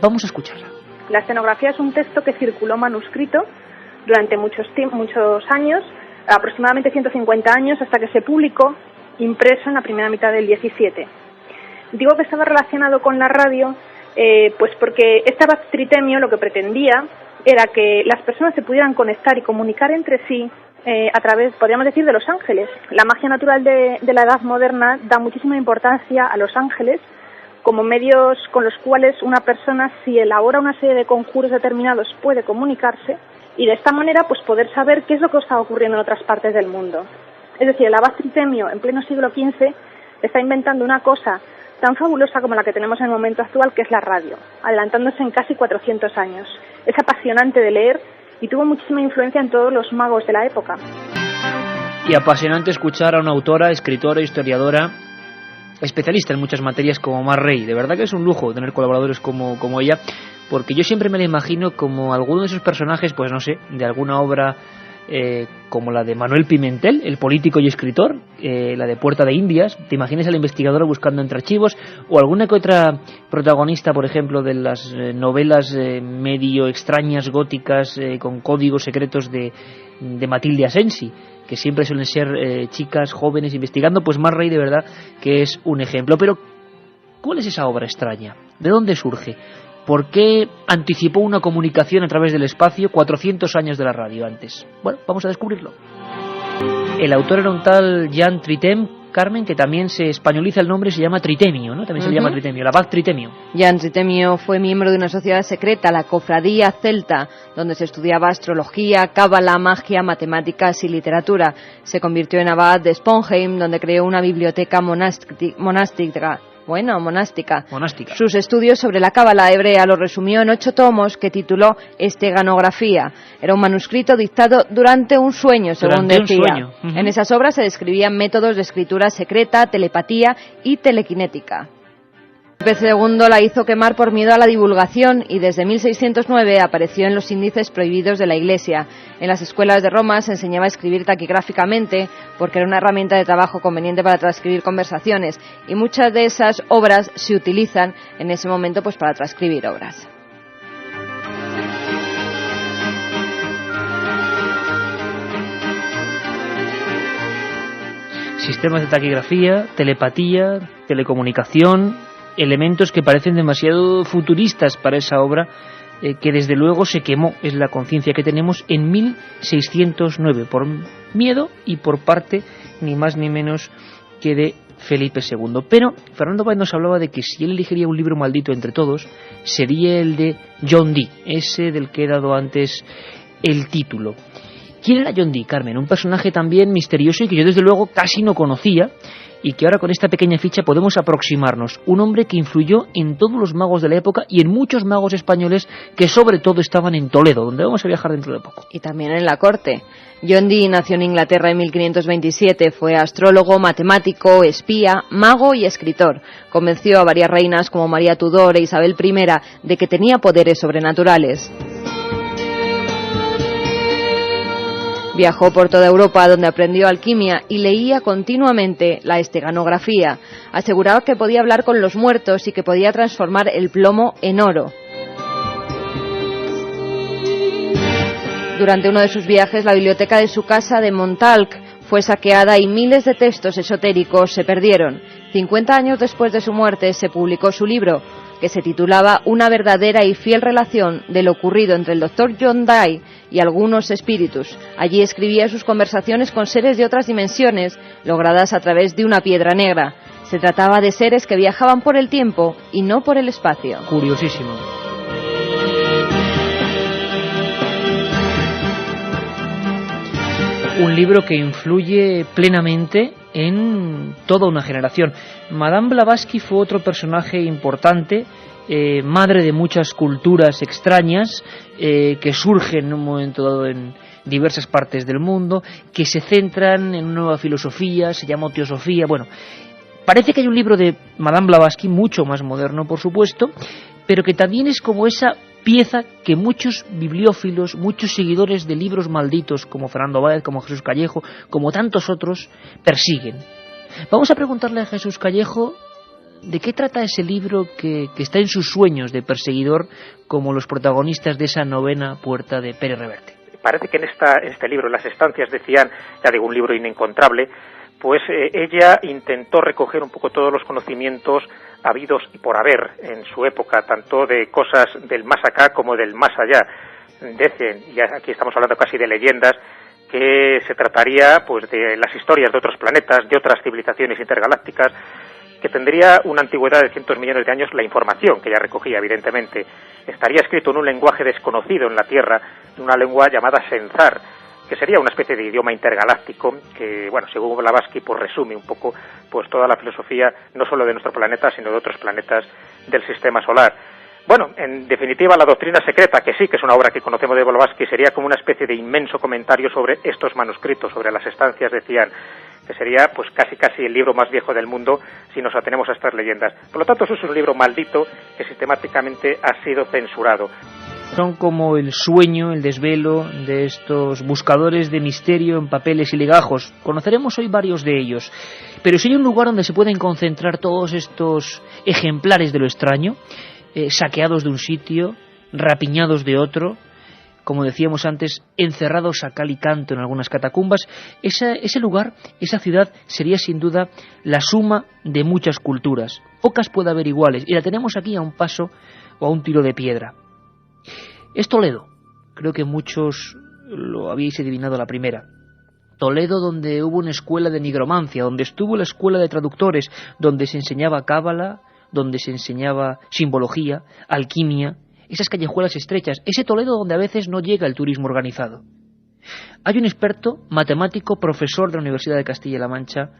Vamos a escucharla. La estenografía es un texto que circuló manuscrito durante muchos años, aproximadamente 150 años, hasta que se publicó impreso en la primera mitad del 17. Digo que estaba relacionado con la radio, pues porque este Abad Tritemio lo que pretendía era que las personas se pudieran conectar y comunicar entre sí a través, podríamos decir, de los ángeles. La magia natural de la Edad Moderna da muchísima importancia a los ángeles como medios con los cuales una persona, si elabora una serie de conjuros determinados, puede comunicarse y de esta manera pues poder saber qué es lo que está ocurriendo en otras partes del mundo. Es decir, el Abad Tritemio, en pleno siglo XV, está inventando una cosa tan fabulosa como la que tenemos en el momento actual, que es la radio, adelantándose en casi 400 años. Es apasionante de leer y tuvo muchísima influencia en todos los magos de la época. Y apasionante escuchar a una autora, escritora, historiadora, especialista en muchas materias como Mar Rey. De verdad que es un lujo tener colaboradores como ella, porque yo siempre me la imagino como alguno de esos personajes, pues no sé, de alguna obra como la de Manuel Pimentel, el político y escritor, la de Puerta de Indias. Te imaginas a la investigadora buscando entre archivos, o alguna que otra protagonista, por ejemplo, de las novelas medio extrañas, góticas, con códigos secretos de Matilde Asensi, que siempre suelen ser chicas jóvenes investigando. Pues Mar Rey, de verdad que es un ejemplo. Pero ¿cuál es esa obra extraña? ¿De dónde surge? ¿Por qué anticipó una comunicación a través del espacio 400 años de la radio antes? Bueno, vamos a descubrirlo. El autor era un tal Jean Tritem, Carmen, que también se españoliza el nombre, se llama Tritemio, ¿no? También se le llama Tritemio, el Abad Tritemio. Jean Tritemio fue miembro de una sociedad secreta, la Cofradía Celta, donde se estudiaba astrología, cábala, magia, matemáticas y literatura. Se convirtió en abad de Sponheim, donde creó una biblioteca monástica. Sus estudios sobre la cábala hebrea los resumió en 8 tomos que tituló Esteganografía. Era un manuscrito dictado durante un sueño, según decía. En esas obras se describían métodos de escritura secreta, telepatía y telequinética. Felipe II la hizo quemar por miedo a la divulgación y desde 1609 apareció en los índices prohibidos de la Iglesia. En las escuelas de Roma se enseñaba a escribir taquigráficamente porque era una herramienta de trabajo conveniente para transcribir conversaciones, y muchas de esas obras se utilizan en ese momento pues para transcribir obras. Sistemas de taquigrafía, telepatía, telecomunicación, elementos que parecen demasiado futuristas para esa obra, que desde luego se quemó, es la conciencia que tenemos, en 1609, por miedo y por parte ni más ni menos que de Felipe II. Pero Fernando Báez nos hablaba de que si él elegiría un libro maldito entre todos, sería el de John Dee, ese del que he dado antes el título. ¿Quién era John Dee, Carmen? Un personaje también misterioso y que yo desde luego casi no conocía, y que ahora con esta pequeña ficha podemos aproximarnos. Un hombre que influyó en todos los magos de la época y en muchos magos españoles que sobre todo estaban en Toledo, donde vamos a viajar dentro de poco. Y también en la corte. John Dee nació en Inglaterra en 1527, fue astrólogo, matemático, espía, mago y escritor. Convenció a varias reinas como María Tudor e Isabel I de que tenía poderes sobrenaturales. Viajó por toda Europa, donde aprendió alquimia y leía continuamente la esteganografía. Aseguraba que podía hablar con los muertos y que podía transformar el plomo en oro. Durante uno de sus viajes, la biblioteca de su casa de Montalc fue saqueada y miles de textos esotéricos se perdieron. 50 años después de su muerte se publicó su libro, que se titulaba Una verdadera y fiel relación de lo ocurrido entre el Dr. John Dee y algunos espíritus. Allí escribía sus conversaciones con seres de otras dimensiones, logradas a través de una piedra negra. Se trataba de seres que viajaban por el tiempo y no por el espacio. Curiosísimo. Un libro que influye plenamente en toda una generación. Madame Blavatsky fue otro personaje importante, madre de muchas culturas extrañas que surgen en un momento dado en diversas partes del mundo, que se centran en una nueva filosofía, se llama teosofía. Bueno, Parece que hay un libro de Madame Blavatsky, mucho más moderno, por supuesto, pero que también es como esa pieza que muchos bibliófilos, muchos seguidores de libros malditos, como Fernando Báez, como Jesús Callejo, como tantos otros, persiguen. Vamos a preguntarle a Jesús Callejo de qué trata ese libro que está en sus sueños de perseguidor, como los protagonistas de esa novena puerta de Pérez Reverte. Parece que en este libro, Las estancias de Cian, ya digo, un libro inencontrable, pues ella intentó recoger un poco todos los conocimientos habidos y por haber en su época, tanto de cosas del más acá como del más allá. Y aquí estamos hablando casi de leyendas, que se trataría pues de las historias de otros planetas, de otras civilizaciones intergalácticas, que tendría una antigüedad de cientos millones de años. La información que ella recogía, evidentemente, estaría escrito en un lenguaje desconocido en la Tierra, en una lengua llamada Senzar, que sería una especie de idioma intergaláctico que, bueno, según Blavatsky, pues resume un poco pues toda la filosofía, no solo de nuestro planeta, sino de otros planetas del sistema solar. Bueno, en definitiva, La doctrina secreta, que sí que es una obra que conocemos de Blavatsky, sería como una especie de inmenso comentario sobre estos manuscritos, sobre las estancias de Cian, que sería pues casi el libro más viejo del mundo si nos atenemos a estas leyendas. Por lo tanto, eso es un libro maldito que sistemáticamente ha sido censurado. Son como el sueño, el desvelo de estos buscadores de misterio en papeles y legajos. Conoceremos hoy varios de ellos. Pero si hay un lugar donde se pueden concentrar todos estos ejemplares de lo extraño, saqueados de un sitio, rapiñados de otro, como decíamos antes, encerrados a cal y canto en algunas catacumbas, ese lugar, esa ciudad, sería sin duda la suma de muchas culturas. Pocas puede haber iguales, y la tenemos aquí a un paso o a un tiro de piedra. Es Toledo. Creo que muchos lo habéis adivinado a la primera. Toledo, donde hubo una escuela de nigromancia, donde estuvo la escuela de traductores, donde se enseñaba cábala, donde se enseñaba simbología, alquimia, esas callejuelas estrechas, ese Toledo donde a veces no llega el turismo organizado. Hay un experto, matemático, profesor de la Universidad de Castilla-La Mancha,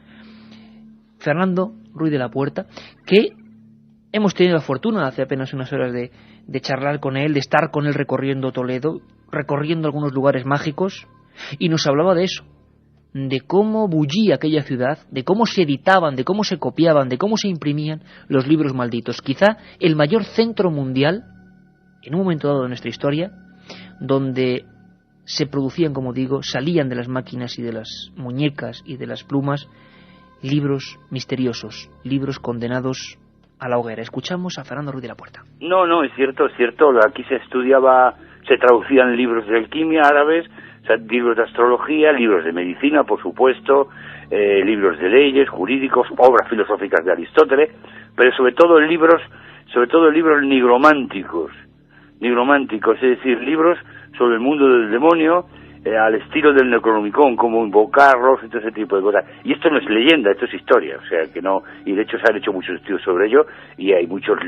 Fernando Ruiz de la Puerta, que hemos tenido la fortuna hace apenas unas horas de charlar con él, de estar con él recorriendo Toledo, recorriendo algunos lugares mágicos, y nos hablaba de eso, de cómo bullía aquella ciudad, de cómo se editaban, de cómo se copiaban, de cómo se imprimían los libros malditos. Quizá el mayor centro mundial, en un momento dado de nuestra historia, donde se producían, como digo, salían de las máquinas y de las muñecas y de las plumas, libros misteriosos, libros condenados a la hoguera. Escuchamos a Fernando Ruiz de la Puerta. No, es cierto. Aquí se traducían libros de alquimia árabes, o sea, libros de astrología, libros de medicina, por supuesto, libros de leyes, jurídicos, obras filosóficas de Aristóteles, pero sobre todo libros nigrománticos, es decir, libros sobre el mundo del demonio, al estilo del Necronomicon, como invocarlos y todo ese tipo de cosas. Y esto no es leyenda, esto es historia, o sea que no, y de hecho se han hecho muchos estudios sobre ello, y hay muchos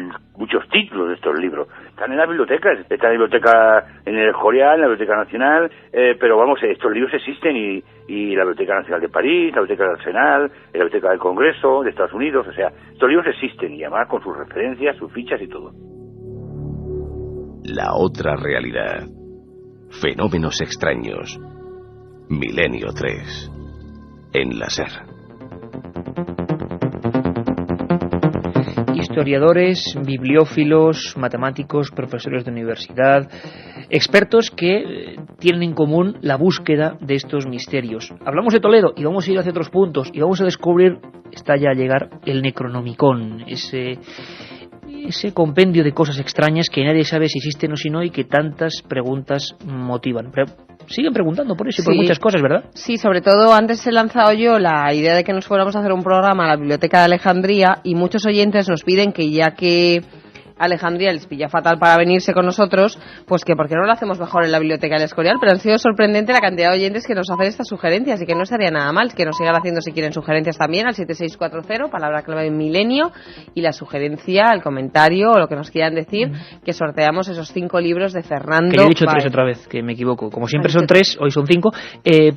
títulos de estos libros. Están en las bibliotecas, está en la biblioteca en el Escorial, en la Biblioteca Nacional, pero vamos, estos libros existen y la Biblioteca Nacional de París, la Biblioteca del Arsenal, la Biblioteca del Congreso de Estados Unidos, o sea, estos libros existen, y además con sus referencias, sus fichas y todo. La otra realidad. Fenómenos extraños. Milenio 3. En la SER. Historiadores, bibliófilos, matemáticos, profesores de universidad, expertos que tienen en común la búsqueda de estos misterios. Hablamos de Toledo y vamos a ir hacia otros puntos y vamos a descubrir, está ya a llegar, el Necronomicon, ese compendio de cosas extrañas que nadie sabe si existen o si no y que tantas preguntas motivan. Pero siguen preguntando por eso y por muchas cosas, ¿verdad? Sí, sobre todo antes he lanzado yo la idea de que nos fuéramos a hacer un programa a la Biblioteca de Alejandría y muchos oyentes nos piden que ya que Alejandría les pilla fatal para venirse con nosotros, pues que por qué no lo hacemos mejor en la Biblioteca del Escorial, pero han sido sorprendente la cantidad de oyentes que nos hacen estas sugerencias y que no estaría nada mal, que nos sigan haciendo si quieren sugerencias también al 7640, palabra clave milenio, y la sugerencia, el comentario o lo que nos quieran decir, que sorteamos esos 5 libros de Fernando. Que yo he dicho 3 otra vez, que me equivoco, como siempre son 3, hoy son 5.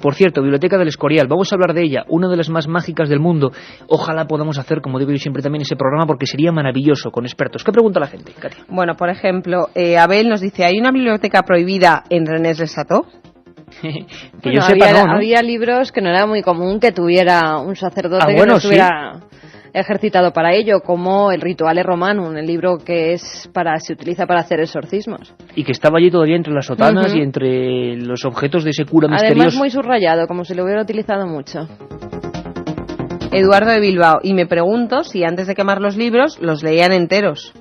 Por cierto, Biblioteca del Escorial, vamos a hablar de ella, una de las más mágicas del mundo. Ojalá podamos hacer, como digo yo siempre también, ese programa porque sería maravilloso, con expertos. ¿Qué pregunta la gente, Katia? Bueno, por ejemplo, Abel nos dice, ¿hay una biblioteca prohibida en Rennes-le-Château? Que yo sepa, había libros que no era muy común que tuviera un sacerdote que no estuviera ejercitado para ello, como el Rituale Romanum, el libro que se utiliza para hacer exorcismos. Y que estaba allí todavía entre las sotanas y entre los objetos de ese cura misterioso. Además muy subrayado, como si lo hubiera utilizado mucho. Eduardo de Bilbao, y me pregunto si antes de quemar los libros los leían enteros.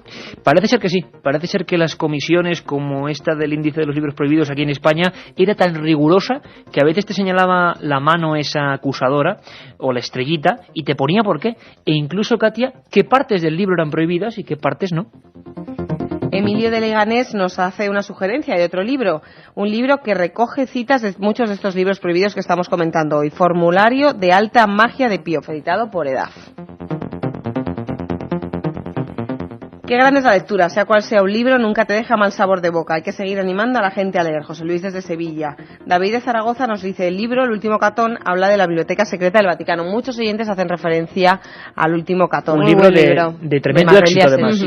Parece ser que sí, parece ser que las comisiones como esta del índice de los libros prohibidos aquí en España era tan rigurosa que a veces te señalaba la mano esa acusadora o la estrellita y te ponía por qué, e incluso, Katia, qué partes del libro eran prohibidas y qué partes no. Emilio de Leganés nos hace una sugerencia de otro libro, un libro que recoge citas de muchos de estos libros prohibidos que estamos comentando hoy, Formulario de Alta Magia de Piof, editado por EDAF. Qué grande es la lectura, sea cual sea un libro, nunca te deja mal sabor de boca, hay que seguir animando a la gente a leer. José Luis desde Sevilla. David de Zaragoza nos dice, el libro El último catón habla de la biblioteca secreta del Vaticano. Muchos oyentes hacen referencia al último catón. Un libro de tremendo éxito además.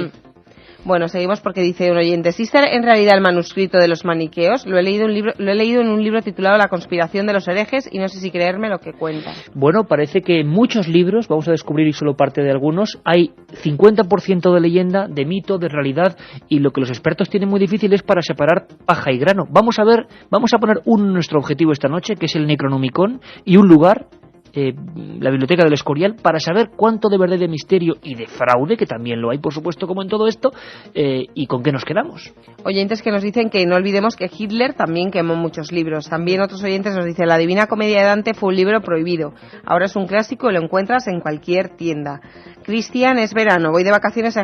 Bueno, seguimos porque dice un oyente, ¿existe en realidad el manuscrito de los maniqueos? Lo he leído en un libro titulado La conspiración de los herejes y no sé si creerme lo que cuenta. Bueno, parece que en muchos libros, vamos a descubrir solo parte de algunos, hay 50% de leyenda, de mito, de realidad, y lo que los expertos tienen muy difícil es para separar paja y grano. Vamos a poner nuestro objetivo esta noche, que es el Necronomicon, y un lugar, la Biblioteca del Escorial, para saber cuánto de verdad, de misterio y de fraude, que también lo hay por supuesto como en todo esto, y con qué nos quedamos. Oyentes que nos dicen que no olvidemos que Hitler también quemó muchos libros. También otros oyentes nos dicen, La Divina Comedia de Dante fue un libro prohibido, ahora es un clásico y lo encuentras en cualquier tienda. Cristian, en verano voy de vacaciones a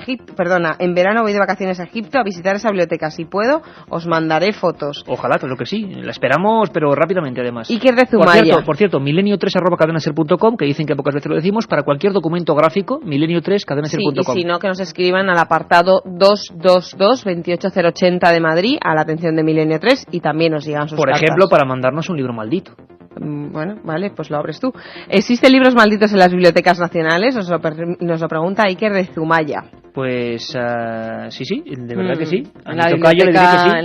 Egipto a visitar esa biblioteca. Si puedo, os mandaré fotos. Ojalá, claro que sí, la esperamos, pero rápidamente además. Iker de Zumaya. Por cierto, milenio3@cadenaser.com, que dicen que pocas veces lo decimos, para cualquier documento gráfico, milenio3@cadenaser.com. Sí, y si no, que nos escriban al apartado 222-28080 de Madrid, a la atención de Milenio 3, y también nos llegan sus Por cartas. ejemplo, para mandarnos un libro maldito. Bueno, vale, pues lo abres tú. ¿Existen libros malditos en las bibliotecas nacionales? Nos lo pregunta Iker de Zumaya. Pues sí, de verdad que sí. En la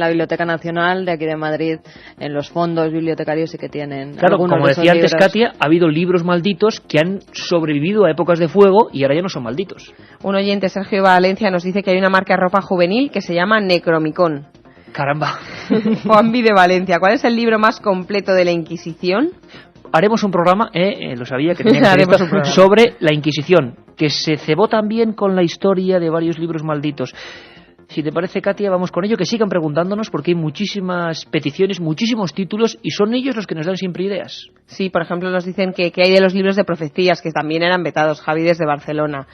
Biblioteca Nacional de aquí de Madrid, en los fondos bibliotecarios sí que tienen. Claro, como decía antes Katia, ha habido libros malditos que han sobrevivido a épocas de fuego y ahora ya no son malditos. Un oyente, Sergio Valencia, nos dice que hay una marca de ropa juvenil que se llama Necromicon. Caramba. Juanvi de Valencia, ¿cuál es el libro más completo de la Inquisición? Haremos un programa, lo sabía que tenía que hacer esto, sobre la Inquisición, que se cebó también con la historia de varios libros malditos. Si te parece, Katia, vamos con ello, que sigan preguntándonos porque hay muchísimas peticiones, muchísimos títulos y son ellos los que nos dan siempre ideas. Sí, por ejemplo, nos dicen que hay de los libros de profecías, que también eran vetados, Javi desde Barcelona.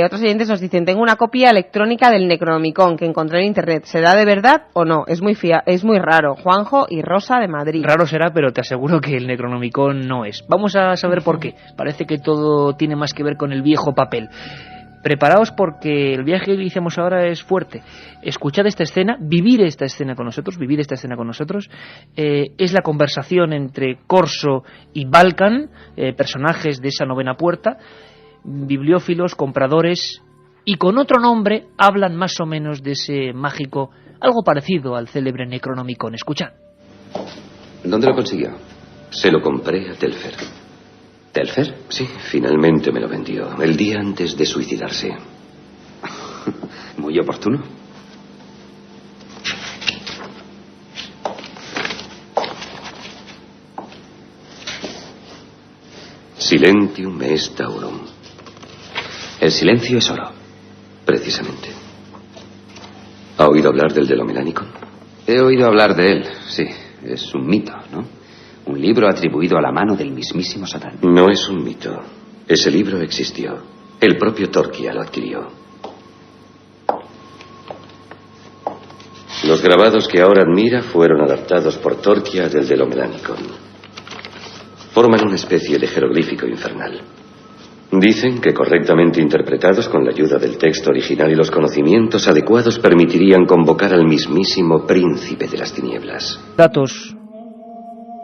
Otros oyentes nos dicen, tengo una copia electrónica del Necronomicon que encontré en internet. ¿Será de verdad o no? Es muy raro. Juanjo y Rosa de Madrid. Raro será, pero te aseguro que el Necronomicon no es. Vamos a saber por qué. Parece que todo tiene más que ver con el viejo papel. Preparaos porque el viaje que iniciamos ahora es fuerte. Escuchad esta escena, vivir esta escena con nosotros. Es la conversación entre Corso y Balkan, personajes de esa novena puerta. Bibliófilos, compradores, y con otro nombre hablan más o menos de ese mágico, algo parecido al célebre Necronomicon. Escuchad. ¿Dónde lo consiguió? Se lo compré a Telfer. ¿Telfer? Sí, finalmente me lo vendió, el día antes de suicidarse. Muy oportuno. Silentium est aurum. El silencio es oro. Precisamente. ¿Ha oído hablar del Delomelanicon? He oído hablar de él, sí. Es un mito, ¿no? Un libro atribuido a la mano del mismísimo Satán. No es un mito. Ese libro existió. El propio Torquia lo adquirió. Los grabados que ahora admira fueron adaptados por Torquia del Delomelanicon. Forman una especie de jeroglífico infernal. Dicen que correctamente interpretados con la ayuda del texto original y los conocimientos adecuados permitirían convocar al mismísimo príncipe de las tinieblas. Datos.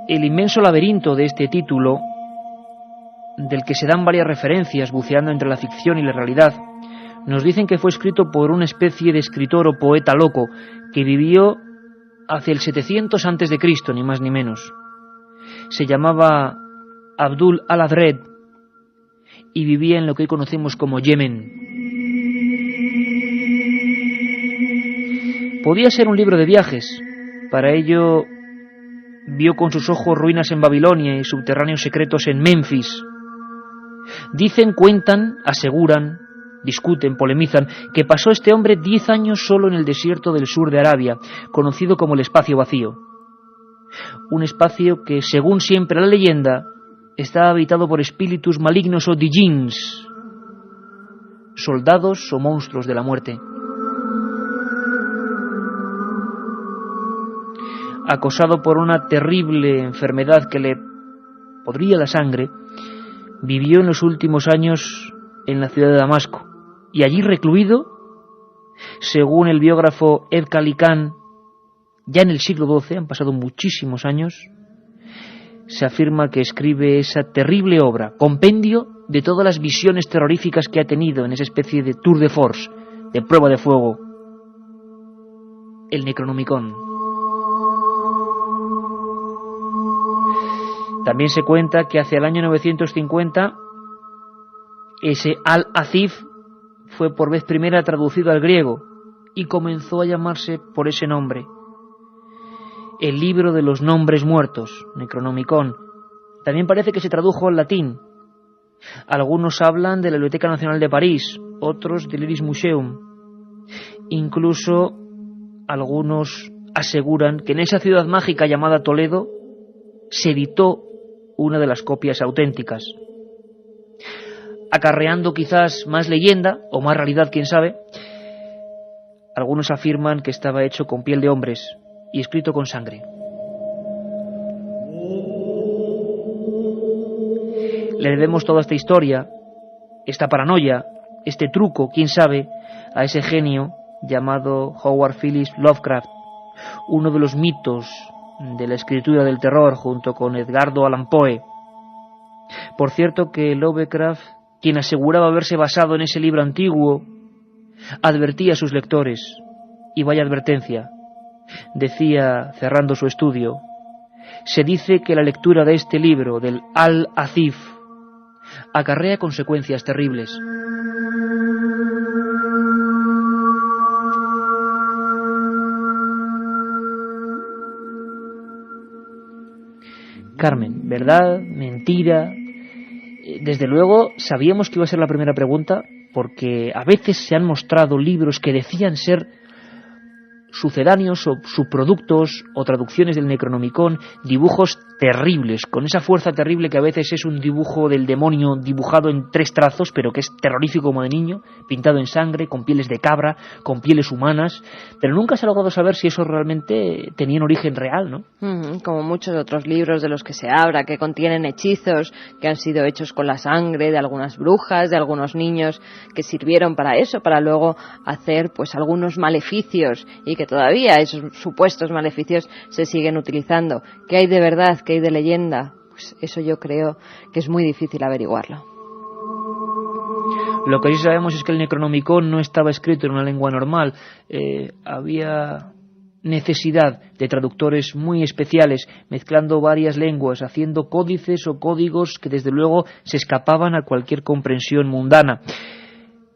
El inmenso laberinto de este título, del que se dan varias referencias buceando entre la ficción y la realidad, nos dicen que fue escrito por una especie de escritor o poeta loco que vivió hacia el 700 a.C., ni más ni menos. Se llamaba Abdul al-Adred y vivía en lo que hoy conocemos como Yemen. Podía ser un libro de viajes. Para ello vio con sus ojos ruinas en Babilonia y subterráneos secretos en Memphis. Dicen, cuentan, aseguran, discuten, polemizan, que pasó este hombre 10 años solo en el desierto del sur de Arabia, conocido como el espacio vacío. Un espacio que, según siempre la leyenda, está habitado por espíritus malignos o djinns, soldados o monstruos de la muerte. Acosado por una terrible enfermedad que le podría la sangre, vivió en los últimos años en la ciudad de Damasco, y allí recluido, según el biógrafo Ed Kalikan, ya en el siglo XII, han pasado muchísimos años, se afirma que escribe esa terrible obra, compendio de todas las visiones terroríficas que ha tenido en esa especie de tour de force, de prueba de fuego, el Necronomicon. También se cuenta que hacia el año 950 ese Al-Azif fue por vez primera traducido al griego y comenzó a llamarse por ese nombre. El libro de los nombres muertos, Necronomicon. También parece que se tradujo al latín. Algunos hablan de la Biblioteca Nacional de París, otros del Iris Museum. Incluso algunos aseguran que en esa ciudad mágica llamada Toledo se editó una de las copias auténticas, acarreando quizás más leyenda o más realidad, quién sabe. Algunos afirman que estaba hecho con piel de hombres y escrito con sangre. Le debemos toda esta historia, esta paranoia, este truco, quién sabe, a ese genio llamado Howard Phillips Lovecraft, uno de los mitos de la escritura del terror junto con Edgar Allan Poe. Por cierto que Lovecraft, quien aseguraba haberse basado en ese libro antiguo, advertía a sus lectores, y vaya advertencia, decía cerrando su estudio: se dice que la lectura de este libro del Al-Azif acarrea consecuencias terribles. Carmen, ¿verdad? ¿Mentira? Desde luego sabíamos que iba a ser la primera pregunta, porque a veces se han mostrado libros que decían ser sucedáneos o subproductos o traducciones del Necronomicon, dibujos terribles, con esa fuerza terrible que a veces es un dibujo del demonio dibujado en 3 trazos, pero que es terrorífico como de niño, pintado en sangre, con pieles de cabra, con pieles humanas, pero nunca se ha logrado saber si eso realmente tenía un origen real, ¿no? Como muchos otros libros de los que se habla, que contienen hechizos que han sido hechos con la sangre de algunas brujas, de algunos niños que sirvieron para eso, para luego hacer pues algunos maleficios, y que todavía esos supuestos maleficios se siguen utilizando. ¿Qué hay de verdad? ¿Qué hay de leyenda? Pues eso yo creo que es muy difícil averiguarlo. Lo que sí sabemos es que el Necronomicon no estaba escrito en una lengua normal. Había necesidad de traductores muy especiales, mezclando varias lenguas, haciendo códices o códigos que desde luego se escapaban a cualquier comprensión mundana.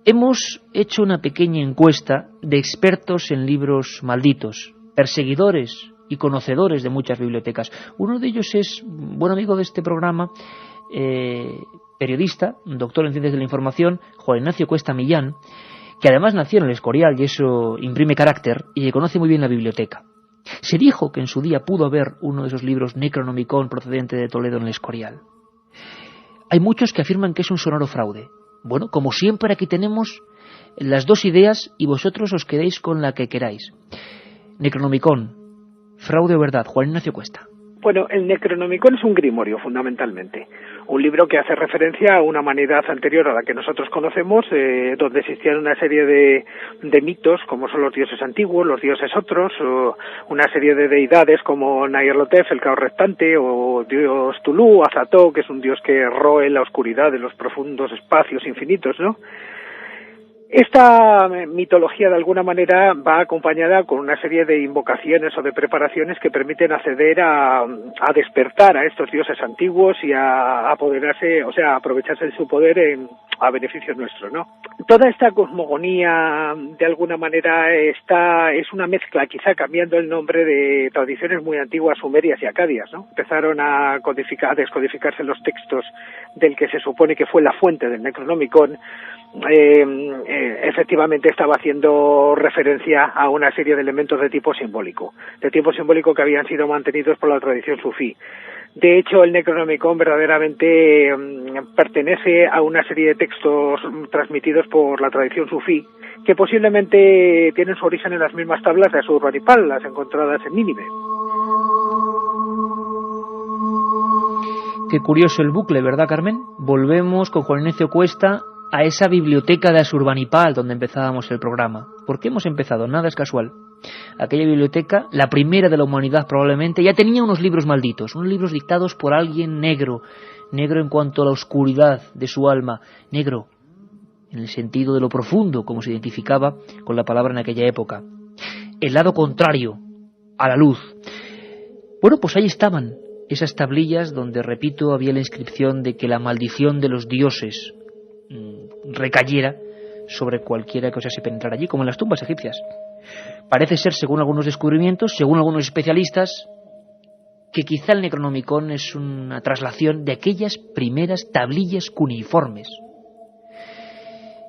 Hemos hecho una pequeña encuesta de expertos en libros malditos, perseguidores y conocedores de muchas bibliotecas. Uno de ellos es buen amigo de este programa, periodista, doctor en Ciencias de la Información, Juan Ignacio Cuesta Millán, que además nació en el Escorial y eso imprime carácter y que conoce muy bien la biblioteca. Se dijo que en su día pudo haber uno de esos libros Necronomicon procedente de Toledo en el Escorial. Hay muchos que afirman que es un sonoro fraude. Bueno, como siempre aquí tenemos las dos ideas y vosotros os quedéis con la que queráis. Necronomicon, fraude o verdad, Juan Ignacio Cuesta. Bueno, el Necronomicon es un grimorio, fundamentalmente. Un libro que hace referencia a una humanidad anterior a la que nosotros conocemos, donde existían una serie de mitos, como son los dioses antiguos, los dioses otros, o una serie de deidades como Nyarlathotep, el caos restante, o dios Tulu, Azató, que es un dios que roe la oscuridad de los profundos espacios infinitos, ¿no? Esta mitología de alguna manera va acompañada con una serie de invocaciones o de preparaciones que permiten acceder a despertar a estos dioses antiguos y a apoderarse, o sea, a aprovecharse de su poder a beneficio nuestro, ¿no? Toda esta cosmogonía de alguna manera es una mezcla, quizá cambiando el nombre, de tradiciones muy antiguas sumerias y acadias, ¿no? Empezaron a descodificarse los textos del que se supone que fue la fuente del Necronomicon. Efectivamente estaba haciendo referencia a una serie de elementos de tipo simbólico que habían sido mantenidos por la tradición sufí. De hecho, el Necronomicon verdaderamente pertenece a una serie de textos transmitidos por la tradición sufí, que posiblemente tienen su origen en las mismas tablas de Asurbanipal, las encontradas en Nínive. Qué curioso el bucle, ¿verdad, Carmen? Volvemos con Juan Ignacio Cuesta a esa biblioteca de Asurbanipal donde empezábamos el programa. ¿Por qué hemos empezado? Nada es casual. Aquella biblioteca, la primera de la humanidad probablemente, ya tenía unos libros malditos, unos libros dictados por alguien negro en cuanto a la oscuridad de su alma, negro en el sentido de lo profundo, como se identificaba con la palabra en aquella época. El lado contrario a la luz. Bueno, pues ahí estaban esas tablillas donde, repito, había la inscripción de que la maldición de los dioses recayera sobre cualquiera que osase penetrar allí, como en las tumbas egipcias. Parece ser, según algunos descubrimientos, según algunos especialistas, que quizá el Necronomicon es una traslación de aquellas primeras tablillas cuneiformes.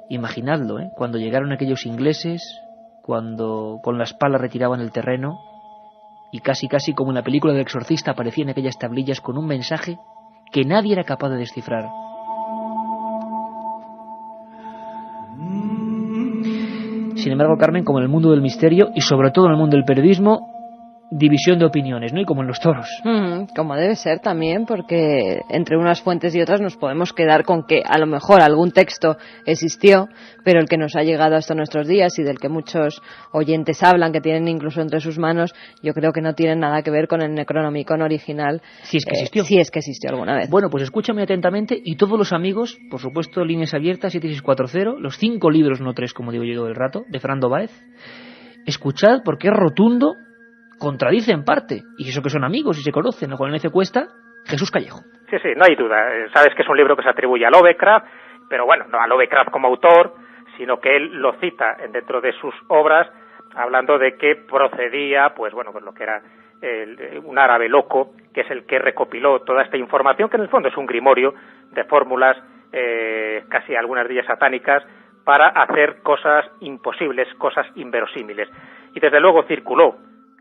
Imaginadlo, cuando llegaron aquellos ingleses, cuando con las palas retiraban el terreno, y casi como en la película del exorcista aparecían aquellas tablillas con un mensaje que nadie era capaz de descifrar. Sin embargo, Carmen, como en el mundo del misterio y sobre todo en el mundo del periodismo, división de opiniones, ¿no? Y como en los toros. Como debe ser también, porque entre unas fuentes y otras nos podemos quedar con que a lo mejor algún texto existió, pero el que nos ha llegado hasta nuestros días y del que muchos oyentes hablan, que tienen incluso entre sus manos, yo creo que no tiene nada que ver con el Necronomicon original. Si es que existió. Si es que existió alguna vez. Bueno, pues escúchame atentamente, y todos los amigos, por supuesto, líneas abiertas, 7640, los 5 libros, no 3, como digo yo todo el rato, de Fernando Báez. Escuchad, porque es rotundo, contradice en parte, y eso que son amigos y se conocen. Juan Ignacio Cuesta, Jesús Callejo. Sí, no hay duda. Sabes que es un libro que se atribuye a Lovecraft, pero bueno, no a Lovecraft como autor, sino que él lo cita dentro de sus obras, hablando de que procedía, pues lo que era un árabe loco, que es el que recopiló toda esta información, que en el fondo es un grimorio de fórmulas, casi algunas de ellas satánicas, para hacer cosas imposibles, cosas inverosímiles. Y desde luego circuló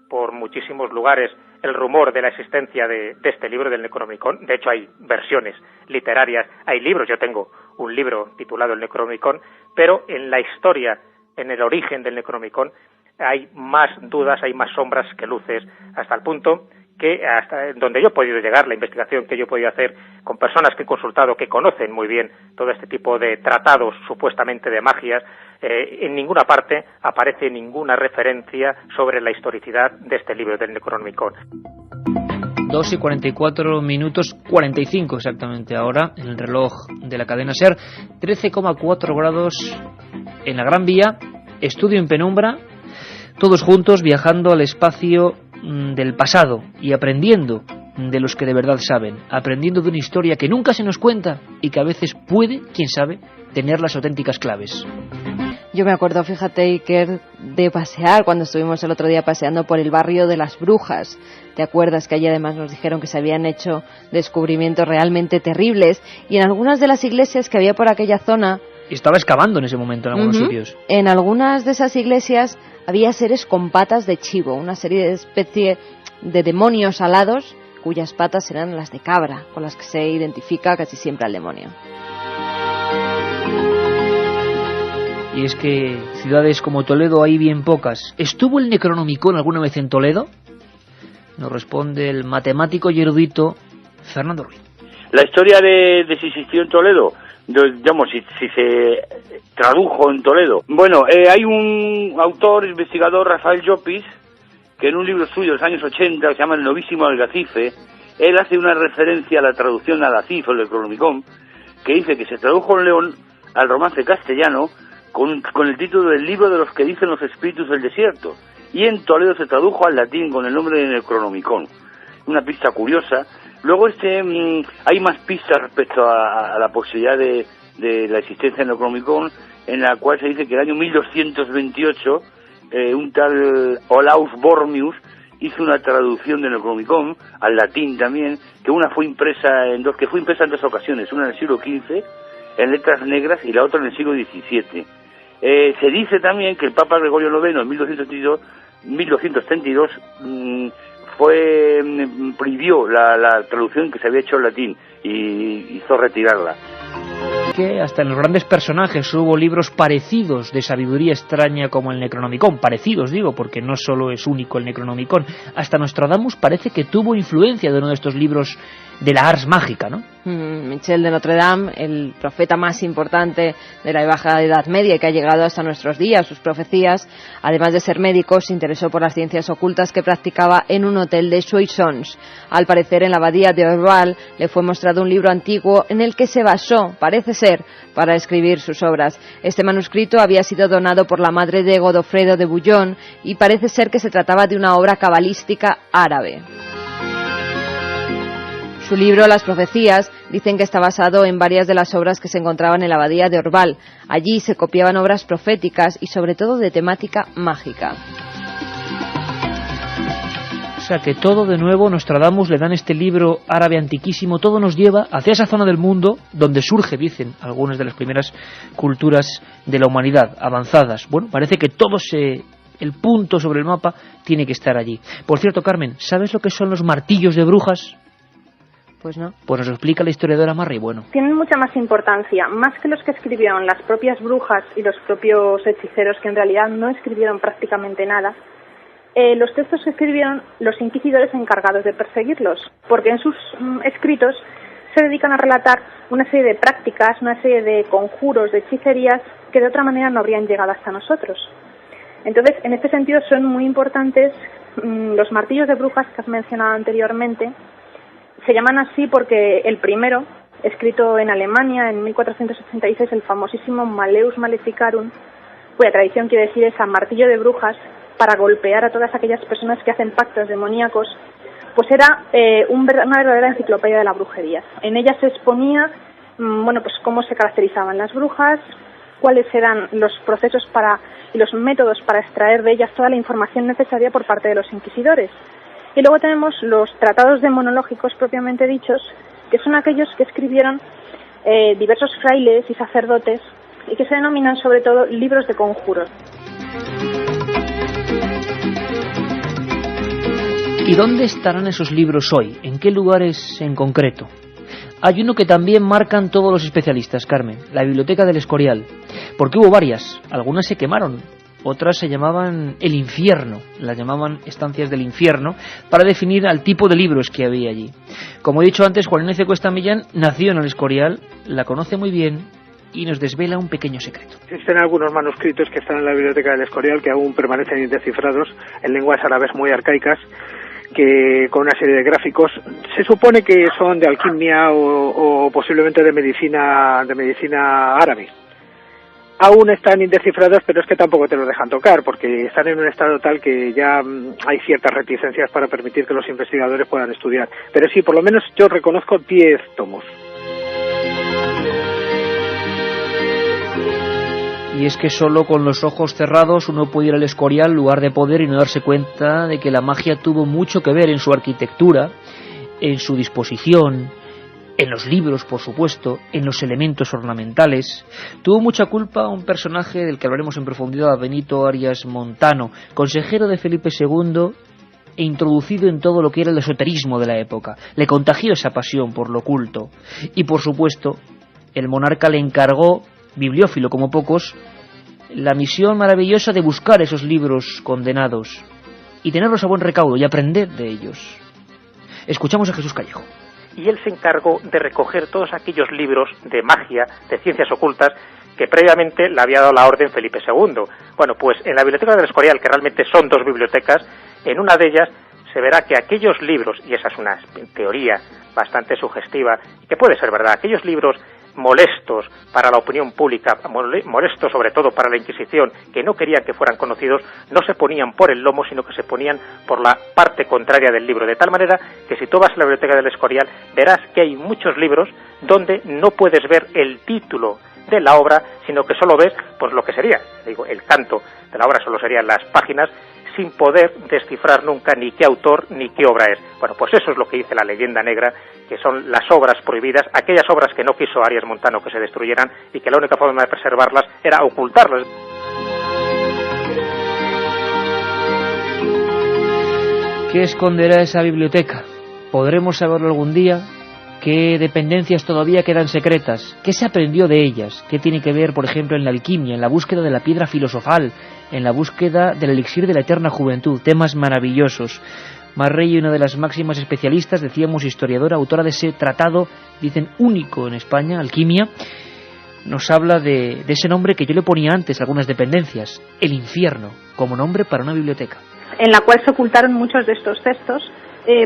por muchísimos lugares el rumor de la existencia de este libro del Necronomicon. De hecho, hay versiones literarias, hay libros. Yo tengo un libro titulado El Necronomicon, pero en la historia, en el origen del Necronomicon, hay más dudas, hay más sombras que luces, hasta el punto que hasta donde yo he podido llegar, la investigación que yo he podido hacer con personas que he consultado, que conocen muy bien todo este tipo de tratados supuestamente de magias, en ninguna parte aparece ninguna referencia sobre la historicidad de este libro del Necronomicon. 2:44 45 exactamente ahora, en el reloj de la cadena SER, 13,4 grados en la Gran Vía, estudio en penumbra, todos juntos viajando al espacio del pasado y aprendiendo de los que de verdad saben, aprendiendo de una historia que nunca se nos cuenta y que a veces puede, quién sabe, tener las auténticas claves. Yo me acuerdo, fíjate, Iker, de pasear cuando estuvimos el otro día paseando por el barrio de las Brujas. ¿Te acuerdas que allí además nos dijeron que se habían hecho descubrimientos realmente terribles? Y en algunas de las iglesias que había por aquella zona... Estaba excavando en ese momento en algunos sitios. En algunas de esas iglesias había seres con patas de chivo, una serie de especie de demonios alados cuyas patas eran las de cabra, con las que se identifica casi siempre al demonio. Y es que ciudades como Toledo hay bien pocas. ¿Estuvo el Necronomicon alguna vez en Toledo? Nos responde el matemático y erudito Fernando Ruiz. La historia de si existió en Toledo, digamos, si se tradujo en Toledo. Bueno, hay un autor, investigador, Rafael Llopis, que en un libro suyo de los años 80, que se llama El novísimo Algacife, él hace una referencia a la traducción al Algacife, el Necronomicon, que dice que se tradujo en León al romance castellano con el título del libro de los que dicen los espíritus del desierto, y en Toledo se tradujo al latín con el nombre de Necronomicon. Una pista curiosa. Luego hay más pistas respecto a la posibilidad de la existencia del Necronomicon, en la cual se dice que en el año 1228 un tal Olaus Bormius hizo una traducción del Necronomicon al latín también, que fue impresa en dos ocasiones, una en el siglo XV en letras negras y la otra en el siglo XVII. Se dice también que el Papa Gregorio IX en 1232 prohibió la traducción que se había hecho en latín y hizo retirarla. Que hasta en los grandes personajes hubo libros parecidos de sabiduría extraña como el Necronomicon, parecidos digo, porque no solo es único el Necronomicon. Hasta Nostradamus parece que tuvo influencia de uno de estos libros de la ars mágica, ¿no? Michel de Notre Dame, el profeta más importante de la Baja Edad Media y que ha llegado hasta nuestros días. Sus profecías, además de ser médico, se interesó por las ciencias ocultas que practicaba en un hotel de Soissons. Al parecer, en la abadía de Orval le fue mostrado un libro antiguo en el que se basó, parece ser, para escribir sus obras. Este manuscrito había sido donado por la madre de Godofredo de Bouillon y parece ser que se trataba de una obra cabalística árabe. Su libro, Las Profecías, dicen que está basado en varias de las obras que se encontraban en la abadía de Orval. Allí se copiaban obras proféticas y sobre todo de temática mágica. O sea que todo de nuevo, Nostradamus le dan este libro árabe antiquísimo, todo nos lleva hacia esa zona del mundo donde surge, dicen, algunas de las primeras culturas de la humanidad, avanzadas. Bueno, parece que el punto sobre el mapa tiene que estar allí. Por cierto, Carmen, ¿sabes lo que son los martillos de brujas? Pues no. Pues nos explica la historiadora Marri Bueno. Tienen mucha más importancia, más que los que escribieron las propias brujas y los propios hechiceros, que en realidad no escribieron prácticamente nada. Los textos que escribieron los inquisidores encargados de perseguirlos, porque en sus escritos se dedican a relatar una serie de prácticas, una serie de conjuros, de hechicerías que de otra manera no habrían llegado hasta nosotros. Entonces, en este sentido son muy importantes los martillos de brujas que has mencionado anteriormente. Se llaman así porque el primero, escrito en Alemania en 1486, el famosísimo Malleus Maleficarum, cuya tradición quiere decir esa martillo de brujas, para golpear a todas aquellas personas que hacen pactos demoníacos, pues era una verdadera enciclopedia de la brujería. En ella se exponía pues cómo se caracterizaban las brujas, cuáles eran los procesos y los métodos para extraer de ellas toda la información necesaria por parte de los inquisidores. Y luego tenemos los tratados demonológicos propiamente dichos, que son aquellos que escribieron diversos frailes y sacerdotes y que se denominan sobre todo libros de conjuros. ¿Y dónde estarán esos libros hoy? ¿En qué lugares en concreto? Hay uno que también marcan todos los especialistas, Carmen, la Biblioteca del Escorial, porque hubo varias, algunas se quemaron, otras se llamaban el infierno, las llamaban estancias del infierno, para definir al tipo de libros que había allí. Como he dicho antes, Juan Ignacio Cuesta Millán nació en el Escorial, la conoce muy bien y nos desvela un pequeño secreto. Existen algunos manuscritos que están en la Biblioteca del Escorial que aún permanecen indescifrados en lenguas árabes muy arcaicas, que con una serie de gráficos se supone que son de alquimia o posiblemente de medicina árabe. Aún están indescifrados, pero es que tampoco te los dejan tocar, porque están en un estado tal que ya hay ciertas reticencias para permitir que los investigadores puedan estudiar. Pero sí, por lo menos yo reconozco 10 tomos. Y es que solo con los ojos cerrados uno puede ir al Escorial, lugar de poder, y no darse cuenta de que la magia tuvo mucho que ver en su arquitectura, en su disposición, en los libros, por supuesto, en los elementos ornamentales. Tuvo mucha culpa un personaje del que hablaremos en profundidad, Benito Arias Montano, consejero de Felipe II e introducido en todo lo que era el esoterismo de la época. Le contagió esa pasión por lo oculto. Y, por supuesto, el monarca le encargó, bibliófilo como pocos, la misión maravillosa de buscar esos libros condenados y tenerlos a buen recaudo y aprender de ellos. Escuchamos a Jesús Callejo. Y él se encargó de recoger todos aquellos libros de magia, de ciencias ocultas, que previamente le había dado la orden Felipe II. Bueno, pues en la Biblioteca del Escorial, que realmente son 2 bibliotecas, en una de ellas se verá que aquellos libros, y esa es una teoría bastante sugestiva, y que puede ser verdad, aquellos libros molestos para la opinión pública, molestos sobre todo para la Inquisición, que no querían que fueran conocidos, no se ponían por el lomo, sino que se ponían por la parte contraria del libro, de tal manera que si tú vas a la biblioteca del Escorial verás que hay muchos libros donde no puedes ver el título de la obra, sino que solo ves pues lo que sería, digo, el canto de la obra, solo serían las páginas, sin poder descifrar nunca ni qué autor ni qué obra es. Bueno, pues eso es lo que dice la leyenda negra, que son las obras prohibidas, aquellas obras que no quiso Arias Montano que se destruyeran y que la única forma de preservarlas era ocultarlas. ¿Qué esconderá esa biblioteca? ¿Podremos saberlo algún día? ¿Qué dependencias todavía quedan secretas? ¿Qué se aprendió de ellas? ¿Qué tiene que ver, por ejemplo, en la alquimia, en la búsqueda de la piedra filosofal, en la búsqueda del elixir de la eterna juventud? Temas maravillosos. Marrey, una de las máximas especialistas, decíamos historiadora, autora de ese tratado, dicen único en España, Alquimia, nos habla de ese nombre que yo le ponía antes, algunas dependencias, el infierno, como nombre para una biblioteca. En la cual se ocultaron muchos de estos textos,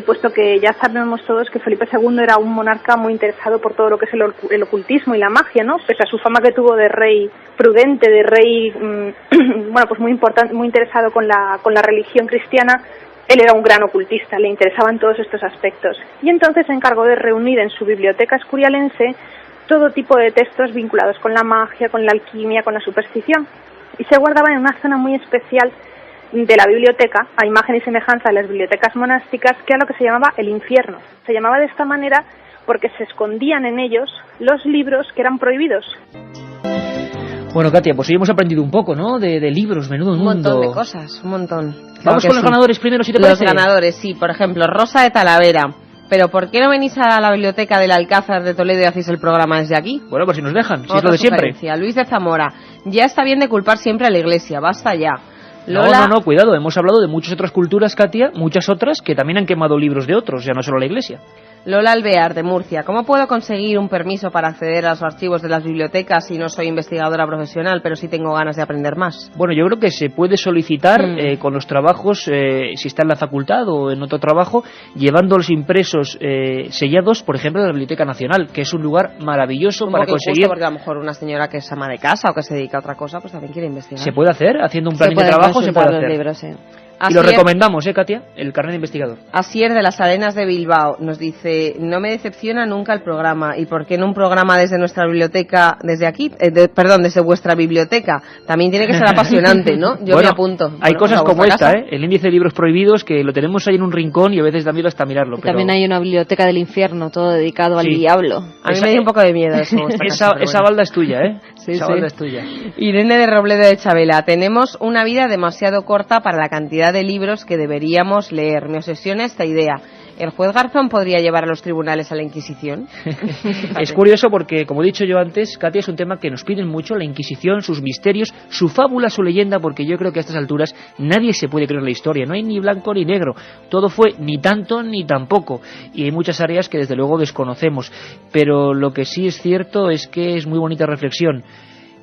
puesto que ya sabemos todos que Felipe II era un monarca muy interesado por todo lo que es el ocultismo y la magia, ¿no? Pese a su fama que tuvo de rey prudente, de rey, bueno, pues muy importante, muy interesado con la religión cristiana, él era un gran ocultista, le interesaban todos estos aspectos. Y entonces se encargó de reunir en su biblioteca escurialense todo tipo de textos vinculados con la magia, con la alquimia, con la superstición. Y se guardaban en una zona muy especial de la biblioteca, a imagen y semejanza de las bibliotecas monásticas, que era lo que se llamaba el infierno. Se llamaba de esta manera porque se escondían en ellos los libros que eran prohibidos. Bueno, Katia, pues hoy hemos aprendido un poco, ¿no? De libros, menudo mundo. Un montón de cosas, un montón. Vamos con los ganadores primero, si te parece. Los ganadores, sí. Por ejemplo, Rosa de Talavera. ¿Pero por qué no venís a la biblioteca del Alcázar de Toledo y hacéis el programa desde aquí? Bueno, pues si nos dejan, si es lo de siempre. Luis de Zamora. Ya está bien de culpar siempre a la Iglesia, basta ya. Lola... No, cuidado, hemos hablado de muchas otras culturas, Katia, muchas otras que también han quemado libros de otros, ya no solo la Iglesia. Lola Alvear, de Murcia. ¿Cómo puedo conseguir un permiso para acceder a los archivos de las bibliotecas si no soy investigadora profesional, pero sí tengo ganas de aprender más? Bueno, yo creo que se puede solicitar con los trabajos, si está en la facultad o en otro trabajo, llevando los impresos sellados, por ejemplo, de la Biblioteca Nacional, que es un lugar maravilloso para conseguir... Porque a lo mejor una señora que es ama de casa o que se dedica a otra cosa, pues también quiere investigar. Se puede hacer, haciendo un plan de trabajo se puede hacer. Libros, sí. Y lo recomendamos, Katia, el carnet de investigador. Asier de las Arenas de Bilbao nos dice: no me decepciona nunca el programa. ¿Y por qué en un programa desde nuestra biblioteca, desde aquí, desde vuestra biblioteca? También tiene que ser apasionante, ¿no? Yo me apunto. Hay cosas como esta, el índice de libros prohibidos, que lo tenemos ahí en un rincón y a veces da miedo hasta mirarlo. Pero... También hay una biblioteca del infierno, todo dedicado al diablo. A mí me dio un poco de miedo eso. Esa balda es tuya, Sí, balda es tuya. Irene de Robledo de Chabela: tenemos una vida demasiado corta para la cantidad de libros que deberíamos leer. Me obsesiona esta idea. ¿El juez Garzón podría llevar a los tribunales a la Inquisición? Es curioso porque, como he dicho yo antes, Katia, es un tema que nos piden mucho, la Inquisición, sus misterios, su fábula, su leyenda, porque yo creo que a estas alturas nadie se puede creer la historia, no hay ni blanco ni negro, todo fue ni tanto ni tampoco, y hay muchas áreas que desde luego desconocemos, pero lo que sí es cierto es que es muy bonita reflexión,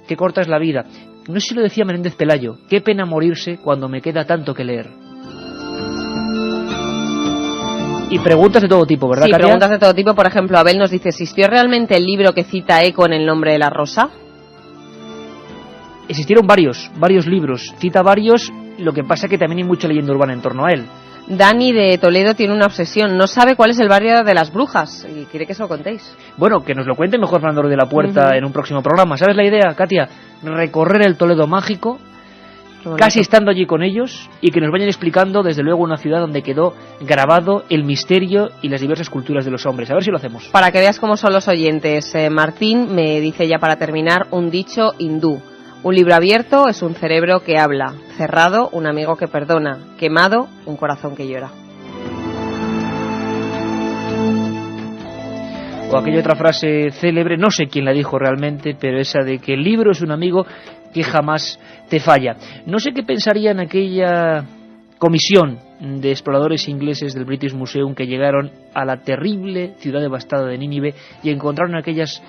qué corta es la vida. No sé si lo decía Menéndez Pelayo, qué pena morirse cuando me queda tanto que leer. Y preguntas de todo tipo, ¿verdad, Sí, Katia? preguntas de todo tipo. Por ejemplo, Abel nos dice: ¿existió realmente el libro que cita Eco en El nombre de la rosa? Existieron varios libros, cita varios, lo que pasa es que también hay mucha leyenda urbana en torno a él. Dani de Toledo tiene una obsesión, no sabe cuál es el barrio de las brujas y quiere que se lo contéis. Bueno, que nos lo cuente mejor Fernando de la Puerta en un próximo programa. ¿Sabes la idea, Katia? Recorrer el Toledo mágico, casi estando allí con ellos, y que nos vayan explicando desde luego una ciudad donde quedó grabado el misterio y las diversas culturas de los hombres. A ver si lo hacemos. Para que veas cómo son los oyentes, Martín me dice ya para terminar un dicho hindú: un libro abierto es un cerebro que habla, cerrado un amigo que perdona, quemado un corazón que llora. O aquella otra frase célebre, no sé quién la dijo realmente, pero esa de que el libro es un amigo que jamás te falla. No sé qué pensaría en aquella comisión de exploradores ingleses del British Museum que llegaron a la terrible ciudad devastada de Nínive y encontraron aquellas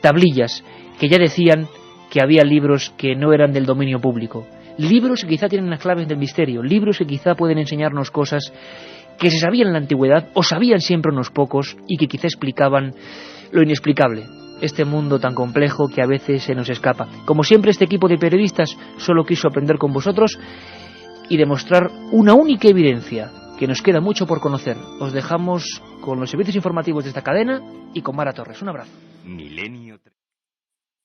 tablillas que ya decían que había libros que no eran del dominio público. Libros que quizá tienen las claves del misterio, libros que quizá pueden enseñarnos cosas que se sabían en la antigüedad o sabían siempre unos pocos y que quizá explicaban lo inexplicable. este mundo tan complejo que a veces se nos escapa. Como siempre, este equipo de periodistas solo quiso aprender con vosotros y demostrar una única evidencia, que nos queda mucho por conocer. Os dejamos con los servicios informativos de esta cadena y con Mara Torres. Un abrazo. Milenio 3.